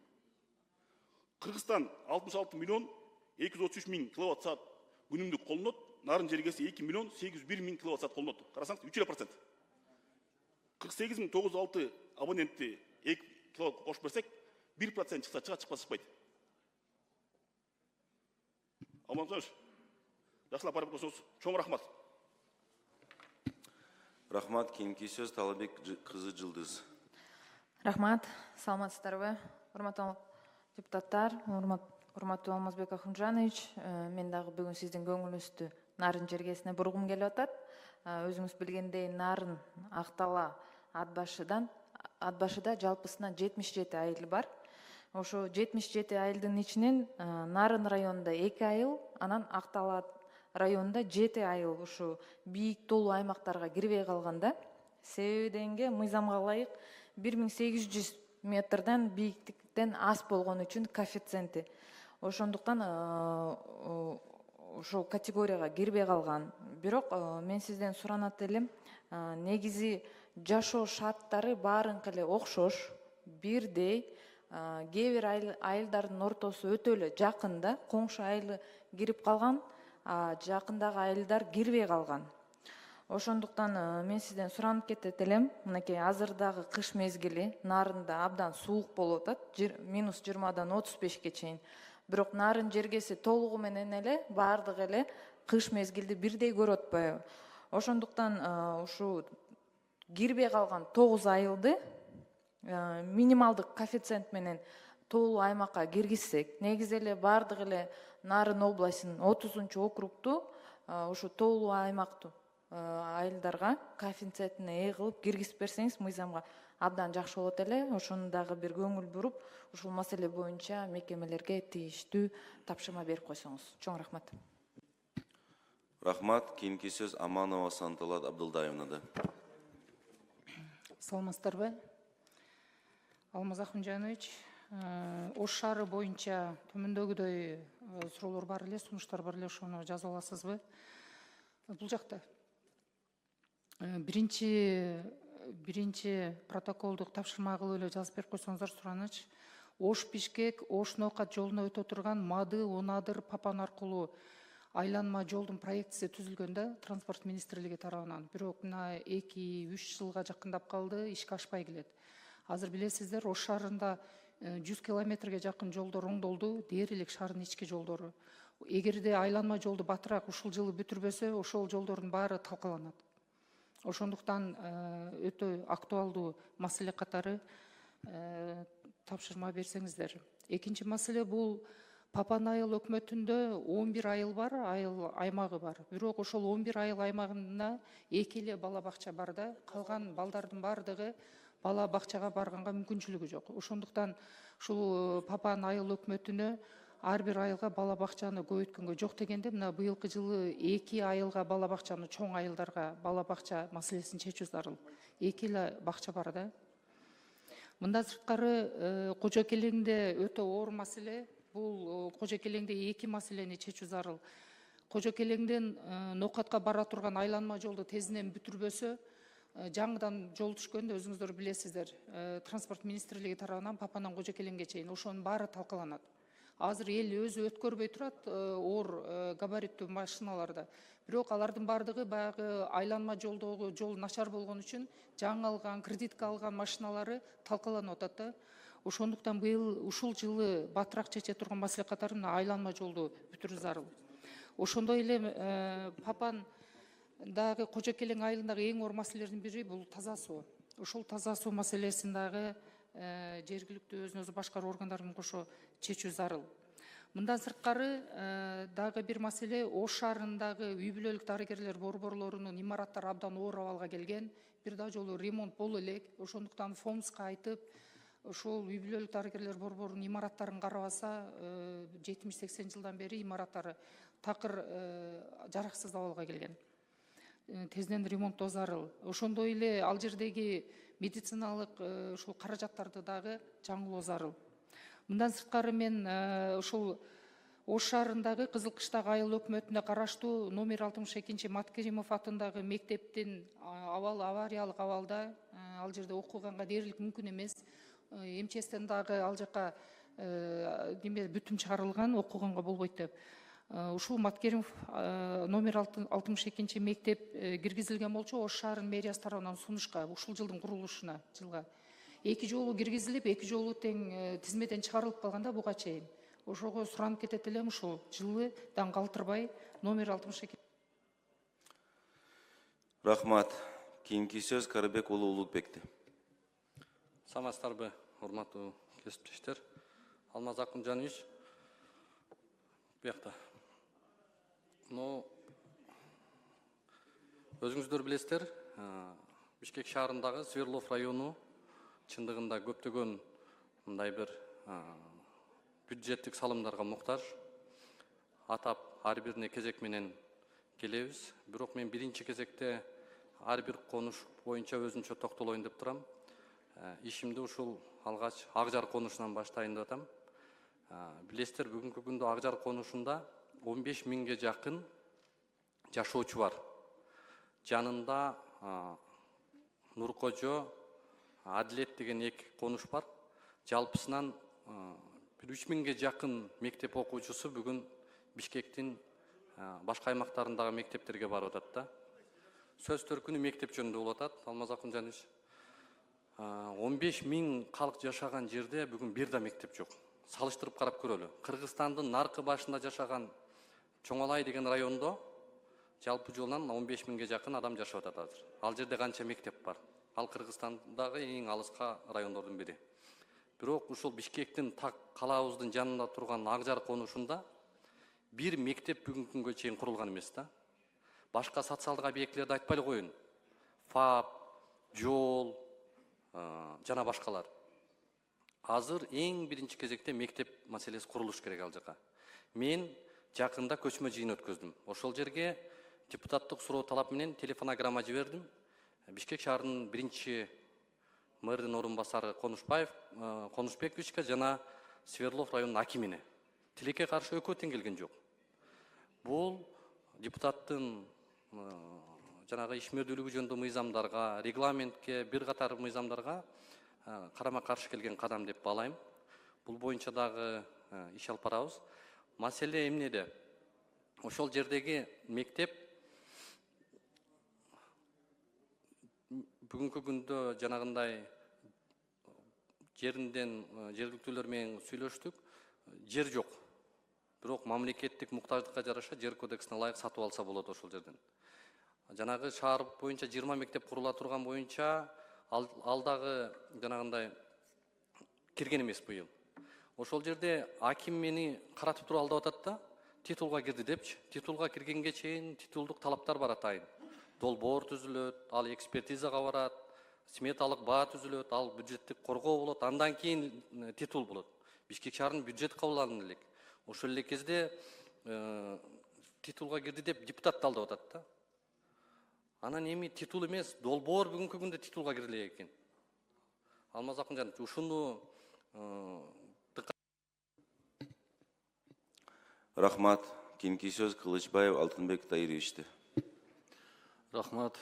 Кыргызстан 66 миллион 233 миң киловатт саат күнүмдүк колдонот, нарын жергеси 2 миллион 801 миң киловатт саат колдонот. Карасаңыз 3%. 48906 абонентти 2 киловатт кошуп берсек, 1% чыкса чыгат, чыкпаса чыкпайт. Алмаз Акынжанович, жакшылап барып көрсөңүз, чоң рахмат. Рахмат, кийинки сөз Талабек кызы Жылдыз. Рахмат, саламатсыздарбы? Урматтуу депутаттар, урматтуу Алмазбек Акынжанович, мен дагы бүгүн сиздин көңүлүңүздү нарын жергесине бургум келип атат. Өзүңүз билгендей, нарын Актала Атбашыда жалпысынан 77 айыл бар. Ошо 77 айылдын ичинен Нарын районунда 2 айыл, анан Актала районунда 7 айыл ушу бийик тоолуу аймактарга кирбей калганда. Себеби дегенге мыйзамга ылайык 1800 метрден бийиктиктен аз болгон үчүн коэффициенти. Ошондуктан ошол категорияга кирбей калган. Бирок мен сизден суранат элем, негизи жашоо шарттары баарынкы эле окшош, бирдей. Кээ бир айылдардын ортосу өтө эле жакын да, коңшу айылы кирип калган, жакындагы айылдар кирбей калган. Ошондуктан мен сизден суранып кетет элем, мынакей азырдагы кыш мезгили нарында абдан суук болуп атат, -20дан 35ке чейин. Бирок нарын жергеси толугу менен эле баардыгы эле кыш мезгилди бирдей көрөт атпайбы? Ошондуктан ушу кирбей калган 9 айылды минималдык коэффициент менен тоолуу аймакка киргизсек, негизи эле баардыгы эле Нарын областынын 30-округту ушу тоолуу аймактуу айылдарга коэффициентине ээ кылып киргизип берсеңиз, мыйзамга абдан жакшы болот эле. Ошону дагы бир көңүл буруп, ушул маселе боюнча мекемелерге тийиштүү тапшырма берип койсоңуз. Чоң рахмат. Рахмат, кийинки сөз Аманова Санталат Абдылдаевнада. Саламатсыздарбы? Алмаз Акынжанович, Ош шаары боюнча төмөндөгүдөй суроолор бар эле, сунуштар бар эле, ошону жазып аласызбы? Бул жакта биринчи протоколдук тапшырма кылып эле жазып берип койсоңуздар, сураныч. Ош Бишкек, Ош Ноокат жолуна өтө турган Мады, Онадыр, Папан аркылуу айланма жолдун проектиси түзүлгөн да, транспорт министрлиги тарабынан. Бирок мына 2-3 жылга жакындап калды, ишке ашпай келет. Азыр билесиздер, Ош шаарында 100 километрге жакын жолдор оңдолду, дээрлик шаардын ички жолдору. эгерде айланма жолду батыраак ушул жылы бүтүрбөсө ошол жолдордун баары талкаланат. Ошондуктан өтө актуалдуу маселе катары тапшырма берсеңиздер. Экинчи маселе бул Папан айыл өкмөтүндө 11 айыл бар, айыл аймагы бар. Бирок ошол 11 айыл аймагында 2 эле бала бакча бар да, калган балдардын бардыгы бала бакчага барганга мүмкүнчүлүгү жок. Ошондуктан ушул Папан айыл өкмөтүнө ар бир айылга бала бакчаны көбөйткөнгө жок дегенде, мына быйылкы жылы 2 айылга бала бакчаны, чоң айылдарга бала бакча маселесин чечүү зарыл. 2 эле бакча бар да. Мындан сырткары Кожо Келеңде өтө оор маселе. Бул Кожо Келеңде 2 маселени чечүү зарыл. Кожо Келеңден Нокатка бара турган айланма жолду тезинен бүтүрбөсө, жаңыдан жол түшкөндө өзүңүздөр билесиздер, транспорт министрлиги тарабынан Папандан Кожо Келеңге чейин ошонун баары талкаланат. Азыр эл өзү өткөрбөй турат оор габариттүү машиналарды. Бирок алардын бардыгы баягы айланма жолдогу жол начар болгон үчүн жаңы алган, кредитке алган машиналары талкаланып атат да. Ошондуктан быйыл ушул жылы батыраак чече турган маселе катары мына айланма жолду бүтүрүү зарыл. Ошондой эле Папан дагы Кожо Келең айылындагы эң оор маселелердин бири бул таза суу. Ушул таза суу маселесин дагы жергиликтүү өзүн өзү башкаруу органдары менен кошо чечүү зарыл. Мындан сырткары дагы бир маселе Ош шаарындагы үй бүлөлүк дарыгерлер борборлорунун имараттары абдан оор абалга келген. Бир да жолу ремонт боло элек. Ошондуктан ФОМСка айтып, ошол үй бүлөлүк дарыгерлер борборунун имараттарын карабаса, 70-80 жылдан бери имараттары такыр жараксыз абалга келген. Тезинен ремонттоо зарыл. Ошондой эле ал жердеги медициналык ушул каражаттарды дагы жаңылоо зарыл. Мындан сырткары мен ушул Ош шаарындагы Кызылкыштагы айыл өкмөтүнө караштуу номер 62 Маткеримов атындагы мектептин абалы авариялык абалда, ал жерде окуганга дээрлик мүмкүн эмес. МЧСтен дагы ал жака бүтүм чыгарылган, окуганга болбойт деп. Ушул Маткеримов номер 62 мектеп киргизилген болчу Ош шаарынын мэриясы тарабынан сунушка, ушул жылдын курулушуна жылга. 2 жолу киргизилип, 2 жолу тең тизмеден чыгарылып калганда буга чейин. Ошого суранып кетет элем, ушул жылы дан калтырбай номер 62. Рахмат. Кийинки сөз Карыбек уулу Улукбекте. Саламатсыздарбы, урматтуу кесиптештер. Алмаз Акунжанович, буякта. Өзүңүздөр билесиздер, Бишкек шаарындагы Сверлов району чындыгында көптөгөн мындай бир бюджеттик салымдарга муктаж. Атап ар бирине кезек менен келебиз. Бирок мен биринчи кезекте ар бир конуш боюнча өзүнчө токтолоюн деп турам. Ишимди ушул алгач Акжар конушунан баштайын деп атам. Билесиздер, бүгүнкү күндө Акжар конушунда 15 миңге жакын жашоочу бар. Жанында Нуркожо, Адилет деген 2 конуш бар. Жалпысынан 3 миңге жакын мектеп окуучусу бүгүн Бишкектин башка аймактарындагы мектептерге барып атат да. Сөз төркүнү мектеп жөнүндө болуп атат, Алмаз Акунжанович. 15 миң калк жашаган жерде бүгүн бир да мектеп жок. Салыштырып карап көрөлү. Кыргызстандын наркы башында жашаган Чоңолай деген райондо жалпы жолунан 15 миңге жакын адам жашап атат азыр. Ал жерде канча мектеп бар? Ал Кыргызстандагы эң алыска райондордун бири. Бирок ушул Бишкектин так калаабыздын жанында турган Акжар конушунда бир мектеп бүгүнкү күнгө чейин курулган эмес да. Башка социалдык объектилерди айтпай эле коеюн. ФАП, жол жана башкалар. Азыр эң биринчи кезекте мектеп маселеси курулуш керек ал жака. Мен жакында көчмө жыйын өткөздүм. Ошол жерге депутаттык суроо талап менен телефонограмма жибердим. Бишкек шаарынын биринчи мэрдин орун басары Конушбековичке жана Сверлов районунун акимине. Тилекке каршы экөө тең келген жок. Бул депутаттын жанагы ишмердүүлүгү жөнүндө мыйзамдарга, регламентке, бир катар мыйзамдарга карама каршы келген кадам деп баалайм. Бул боюнча дагы иш алып барабыз. Маселе эмнеде? Ошол жердеги мектеп бүгүнкү күндө жанагындай жеринден жергиликтүүлөр менен сүйлөштүк. Жер жок. бирок мамлекеттик муктаждыкка жараша жер кодексине ылайык сатып алса болот ошол жерден. Жанагы шаар боюнча 20 мектеп курула турган боюнча ал дагы жанагындай кирген эмес быйыл. Ошол жерде аким мени каратып туруп алдап атат да, титулга кирди депчи. Титулга киргенге чейин титулдук талаптар бар атайын. Долбоор түзүлөт, ал экспертизага барат, сметалык баа түзүлөт, ал бюджеттик коргоо болот, андан кийин титул болот. Бишкек шаарынын бюджет кабыл алынды элек. Ошол эле кезде титулга кирди деп депутат алдап атат да. Анан эми титул эмес, долбоор бүгүнкү күндө титулга кире элек экен. Алмаз Акынжанович, ушуну Рахмат. Кийинки сөз Кылычбаев Алтынбек Таировичте. Рахмат.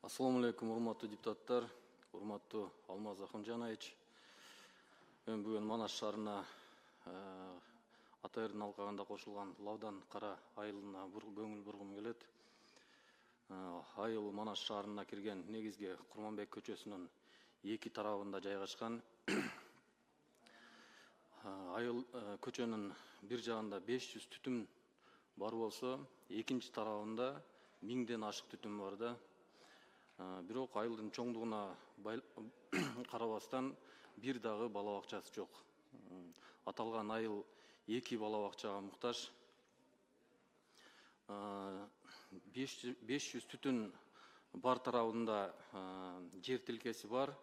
Ассаламу алейкум, урматтуу депутаттар, урматтуу Алмаз Акынжанович. Мен бүгүн Манас шаарына АТРдин алкагында кошулган Лавдан Кара айылына көңүл бургум келет. Айыл Манас шаарына кирген негизги Курманбек көчөсүнүн эки тарабында жайгашкан. Айыл көчөнүн бир жагында 500 түтүн бар болсо, экинчи тарабында 1000ден ашык түтүн бар да. Бирок айылдын чоңдугуна карабастан бир дагы бала бакчасы жок. Аталган айыл 2 бала бакчага муктаж. 500 түтүн бар тарабында жер тилкеси бар.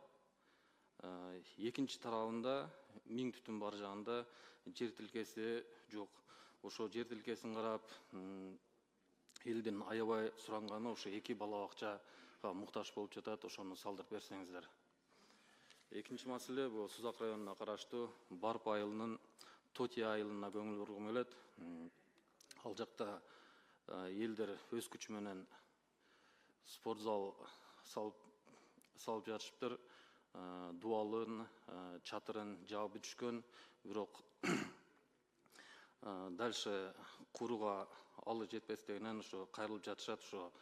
Экинчи тарабында 1000 түтүн бар жагында жер тилкеси жок. Ошо жер тилкесин карап, элдин аябай суранганы ошо 2 бала бакчага муктаж болуп жатат, ошону салдырып берсеңиздер. Экинчи маселе бул Сузак районуна караштуу Барп айылынын Тоти айылына көңүл бургум келет. Ал жакта элдер өз күчү менен спорт зал салып жатышыптыр. Дуалын, чатырын жаап бүтүшкөн, бирок дальше курууга алы жетпестигинен ошо кайрылып жатышат, ошо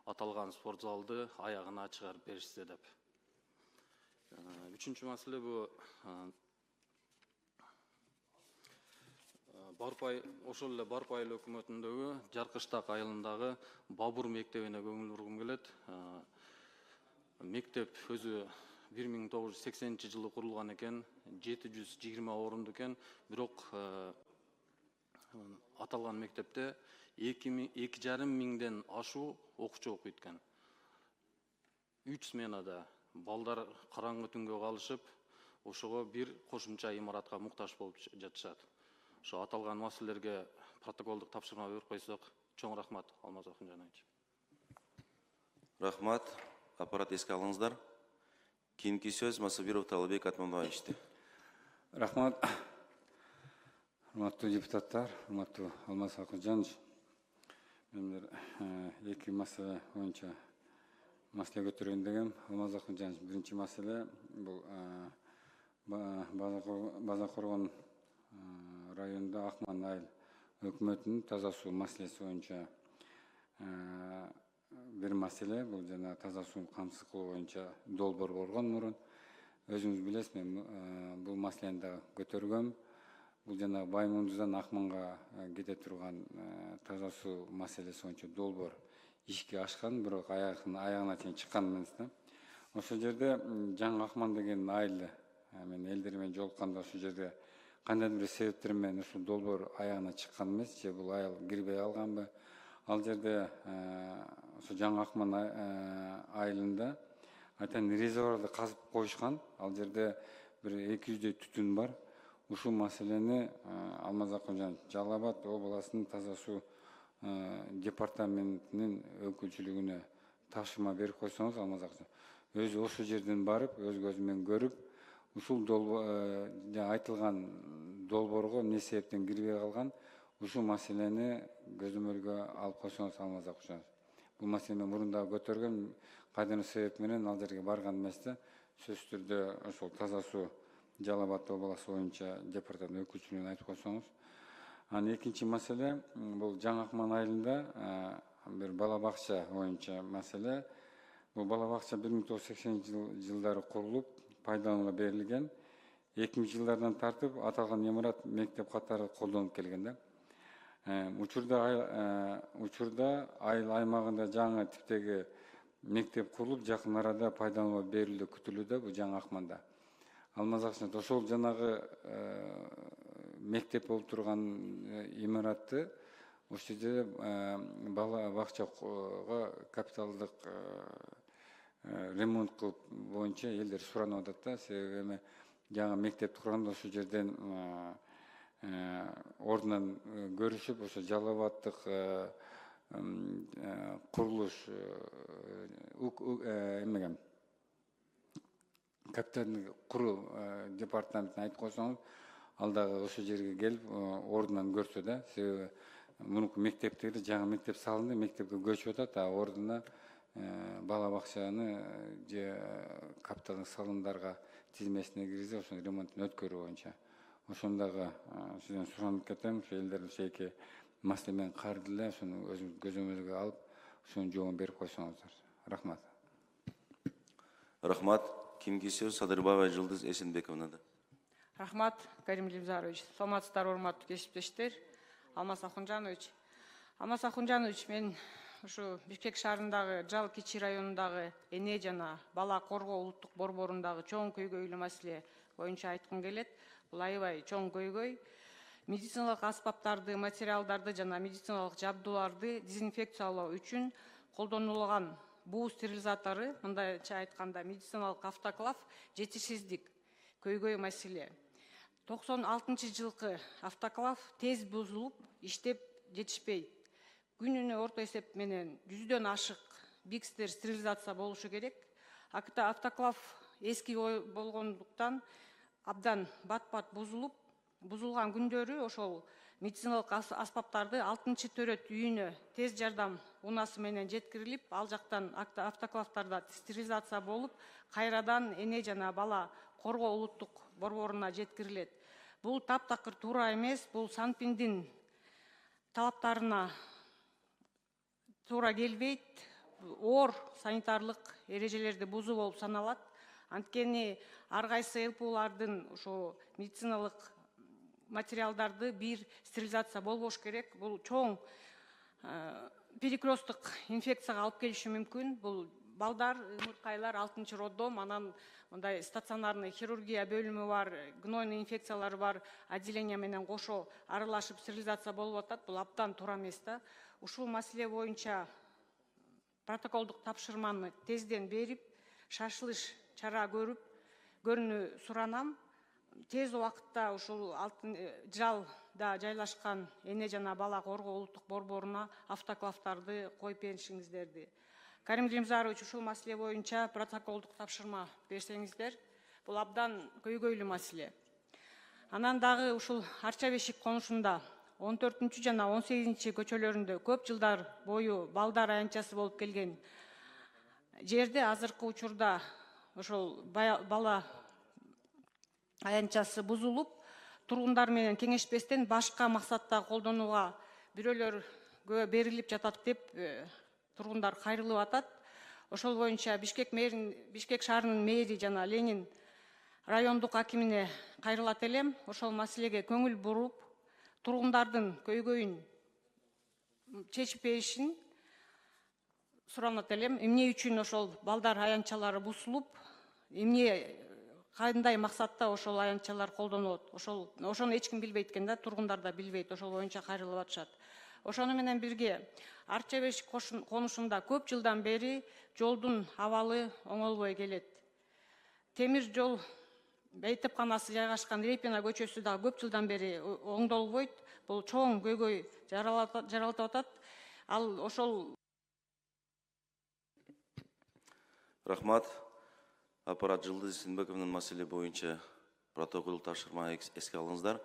аталган спорт залды аягына чыгарып беришсе деп. Үчүнчү маселе бул ошол эле Барп айыл өкмөтүндөгү Жаркыштак айылындагы Бабур мектебине көңүл бургум келет. Мектеп өзү 1980-жылы курулган экен, 720 орунду экен, бирок аталган мектепте 2,5 миңден ашуу окуучу окуйт экен. 3 сменада балдар караңгы түнгө калышып, ошого бир кошумча имаратка муктаж болуп жатышат. Ошо аталган маселелерге протоколдук тапшырма берип койсок, чоң рахмат, Алмаз Акынжанович. Рахмат. Аппарат эске алыңыздар. Кийинки сөз Масабиров Талабек Атманбаевичте. Рахмат. Урматтуу депутаттар, урматтуу Алмаз Акынжанович. Мен эки маселе боюнча маселе көтөргөн. Алмаз Акынжанович, биринчи маселе бул Базакоргон районунда Акман айыл өкмөтүнүн таза суу маселеси боюнча бир маселе. Бул жана таза суу камсыз кылуу боюнча долбоор болгон мурун. Өзүңүз билесиз, мен бул маселени да көтөргөм. Бул жана Баймундуздан Акманга кете турган таза суу маселеси боюнча долбоор ишке ашкан, бирок аягына чейин чыккан эмес да. Ошол жерде Жаңы Акман деген айыл, мен элдер менен жолукканда ошол жерде кандайдыр бир себептер менен ушул долбоор аягына чыккан эмес, же бул айыл кирбей калганбы? Ал жерде ошо Жаңы Акман айылында айтан резервуарды казып коюшкан. Ал жерде бир 200дөй түтүн бар. Ушул маселени Алмаз Акынжанович, Жалал Абад областынын таза суу департаментинин өкүлчүлүгүнө тапшырма берип койсоңуз, Алмаз Акынжанович, өзү ошол жерден барып, өз көзү менен көрүп, ушул айтылган долбоорго эмне себептен кирбей калган, ушул маселени көзөмөлгө алып койсоңуз, Алмаз Акынжанович. Бул маселени мурун да көтөргөн, кайдын себеп менен ал жерге барган эмес да. Сөзсүз түрдө ошол таза суу Жалал Абад областы боюнча департамент өкүлчүлүгүнө айтып койсоңуз. Анан экинчи маселе, бул Жаңы Акман айылында бир бала бакча боюнча маселе. Бул бала бакча 1980-жылдары курулуп, пайдаланууга берилген. 2000 жылдардан тартып аталган имарат мектеп катары колдонуп келген да. Учурда айыл аймагында жаңы типтеги мектеп курулуп, жакын арада пайдаланууга берилүү күтүлүүдө бул жаңы акманда. Алмаз Акчанат ошол жанагы мектеп болуп турган имаратты ошол жерде бала бакчага капиталдык ремонт кылып боюнча элдер суранып атат да. Себеби эми жаңы мектепти курганда ошол жерден ордунан көрүшүп, ошо жалал абадтык курулуш эмеге капиталдык куруу департаментине айтып койсоңуз, ал дагы ошол жерге келип ордунан көрсө да. Себеби мурунку мектептеги жаңы мектеп салынды, мектепке көчүп атат, а ордуна бала бакчаны же капиталдык салымдарга тизмесине киргизип, ошонун ремонтун өткөрүү боюнча. Ошондагы сизден суранып кетем, ошо элдер ошо эки маселе менен карды эле, ошону өзүңүз көзөмөлгө алып, ошонун жообун берип койсоңуздар. Рахмат. Рахмат. Кимге сөз? Садырбаева Жылдыз Эсенбековна. Рахмат, Карим Лимзарович. Саламатсыздар, урматтуу кесиптештер. Алмаз Ахунжанович. Алмаз Ахунжанович, мен ушу Бишкек шаарындагы Жал Кичи районундагы эне жана бала коргоо улуттук борборундагы чоң көйгөйлүү маселе боюнча айткым келет. Бул аябай чоң көйгөй. Медициналык аспаптарды, материалдарды жана медициналык жабдууларды дезинфекциялоо үчүн колдонулган буу стерилизатору, мындайча айтканда медициналык автоклав жетишсиздик көйгөй маселе. 96-жылкы автоклав тез бузулуп, иштеп жетишпейт. Күнүнө орто эсеп менен 100дөн ашык бикстер стерилизация болушу керек. Автоклав эски болгондуктан абдан бат-бат бузулган күндөрү ошол медициналык аспаптарды 6-төрөт үйүнө тез жардам унасы менен жеткирилип, ал жактан автоклавдарда стерилизация болуп, кайрадан эне жана бала коргоо улуттук борборуна жеткирилет. Бул таптакыр туура эмес, бул Санпиндин талаптарына туура келбейт, оор санитарлык эрежелерди бузуу болуп саналат. Анткени ар кайсы ЛПУлардын ошо медициналык материалдарды бир стерилизация болбош керек. Бул чоң перекресттык инфекцияга алып келиши мүмкүн. Бул балдар, ымыркайлар 6-чы роддом, анан мындай стационарный хирургия бөлүмү бар, гнойный инфекциялар бар отделение менен кошо аралашып стерилизация болуп атат. Бул абдан туура эмес да. Ушул маселе боюнча протоколдук тапшырманы тезден берип, шашылыш чара көрүүнү суранам. Тез убакытта ушул Жалда жайлашкан эне жана бала коргоо улуттук борборуна автоклавдарды коюп беришиңиздерди. Карим Лимзарович, ушул маселе боюнча протоколдук тапшырма берсеңиздер. Бул абдан көйгөйлүү маселе. Анан дагы ушул Арча Бешик конушунда 14 жана 18 көчөлөрүндө көп жылдар бою балдар аянтчасы болуп келген жерде азыркы учурда ошол бала аянтчасы бузулуп, тургундар менен кеңешпестен башка максатта колдонууга бирөөлөргө берилип жатат деп тургундар кайрылып атат. Ошол боюнча Бишкек шаарынын мэри жана Ленин райондук акимине кайрылат элем. Ошол маселеге көңүл буруп, тургундардын көйгөйүн чечип беришин суранат элем. Эмне үчүн ошол балдар аянтчалары бузулуп, эмне кандай максатта ошол аянтчалар колдонулот? Ошону эч ким билбейт экен да, тургундар да билбейт. Ошол боюнча кайрылып атышат. Ошону менен бирге Арча Бешик конушунда көп жылдан бери жолдун абалы оңолбой келет. Темир жол мектепканасы жайгашкан Репина көчөсү дагы көп жылдан бери оңдолбойт. Бул чоң көйгөй жаралтып атат. Ал ошол Рахмат. Аппарат Жылдыз Эсенбековнун маселе боюнча протокол тапшырма эске алыңыздар.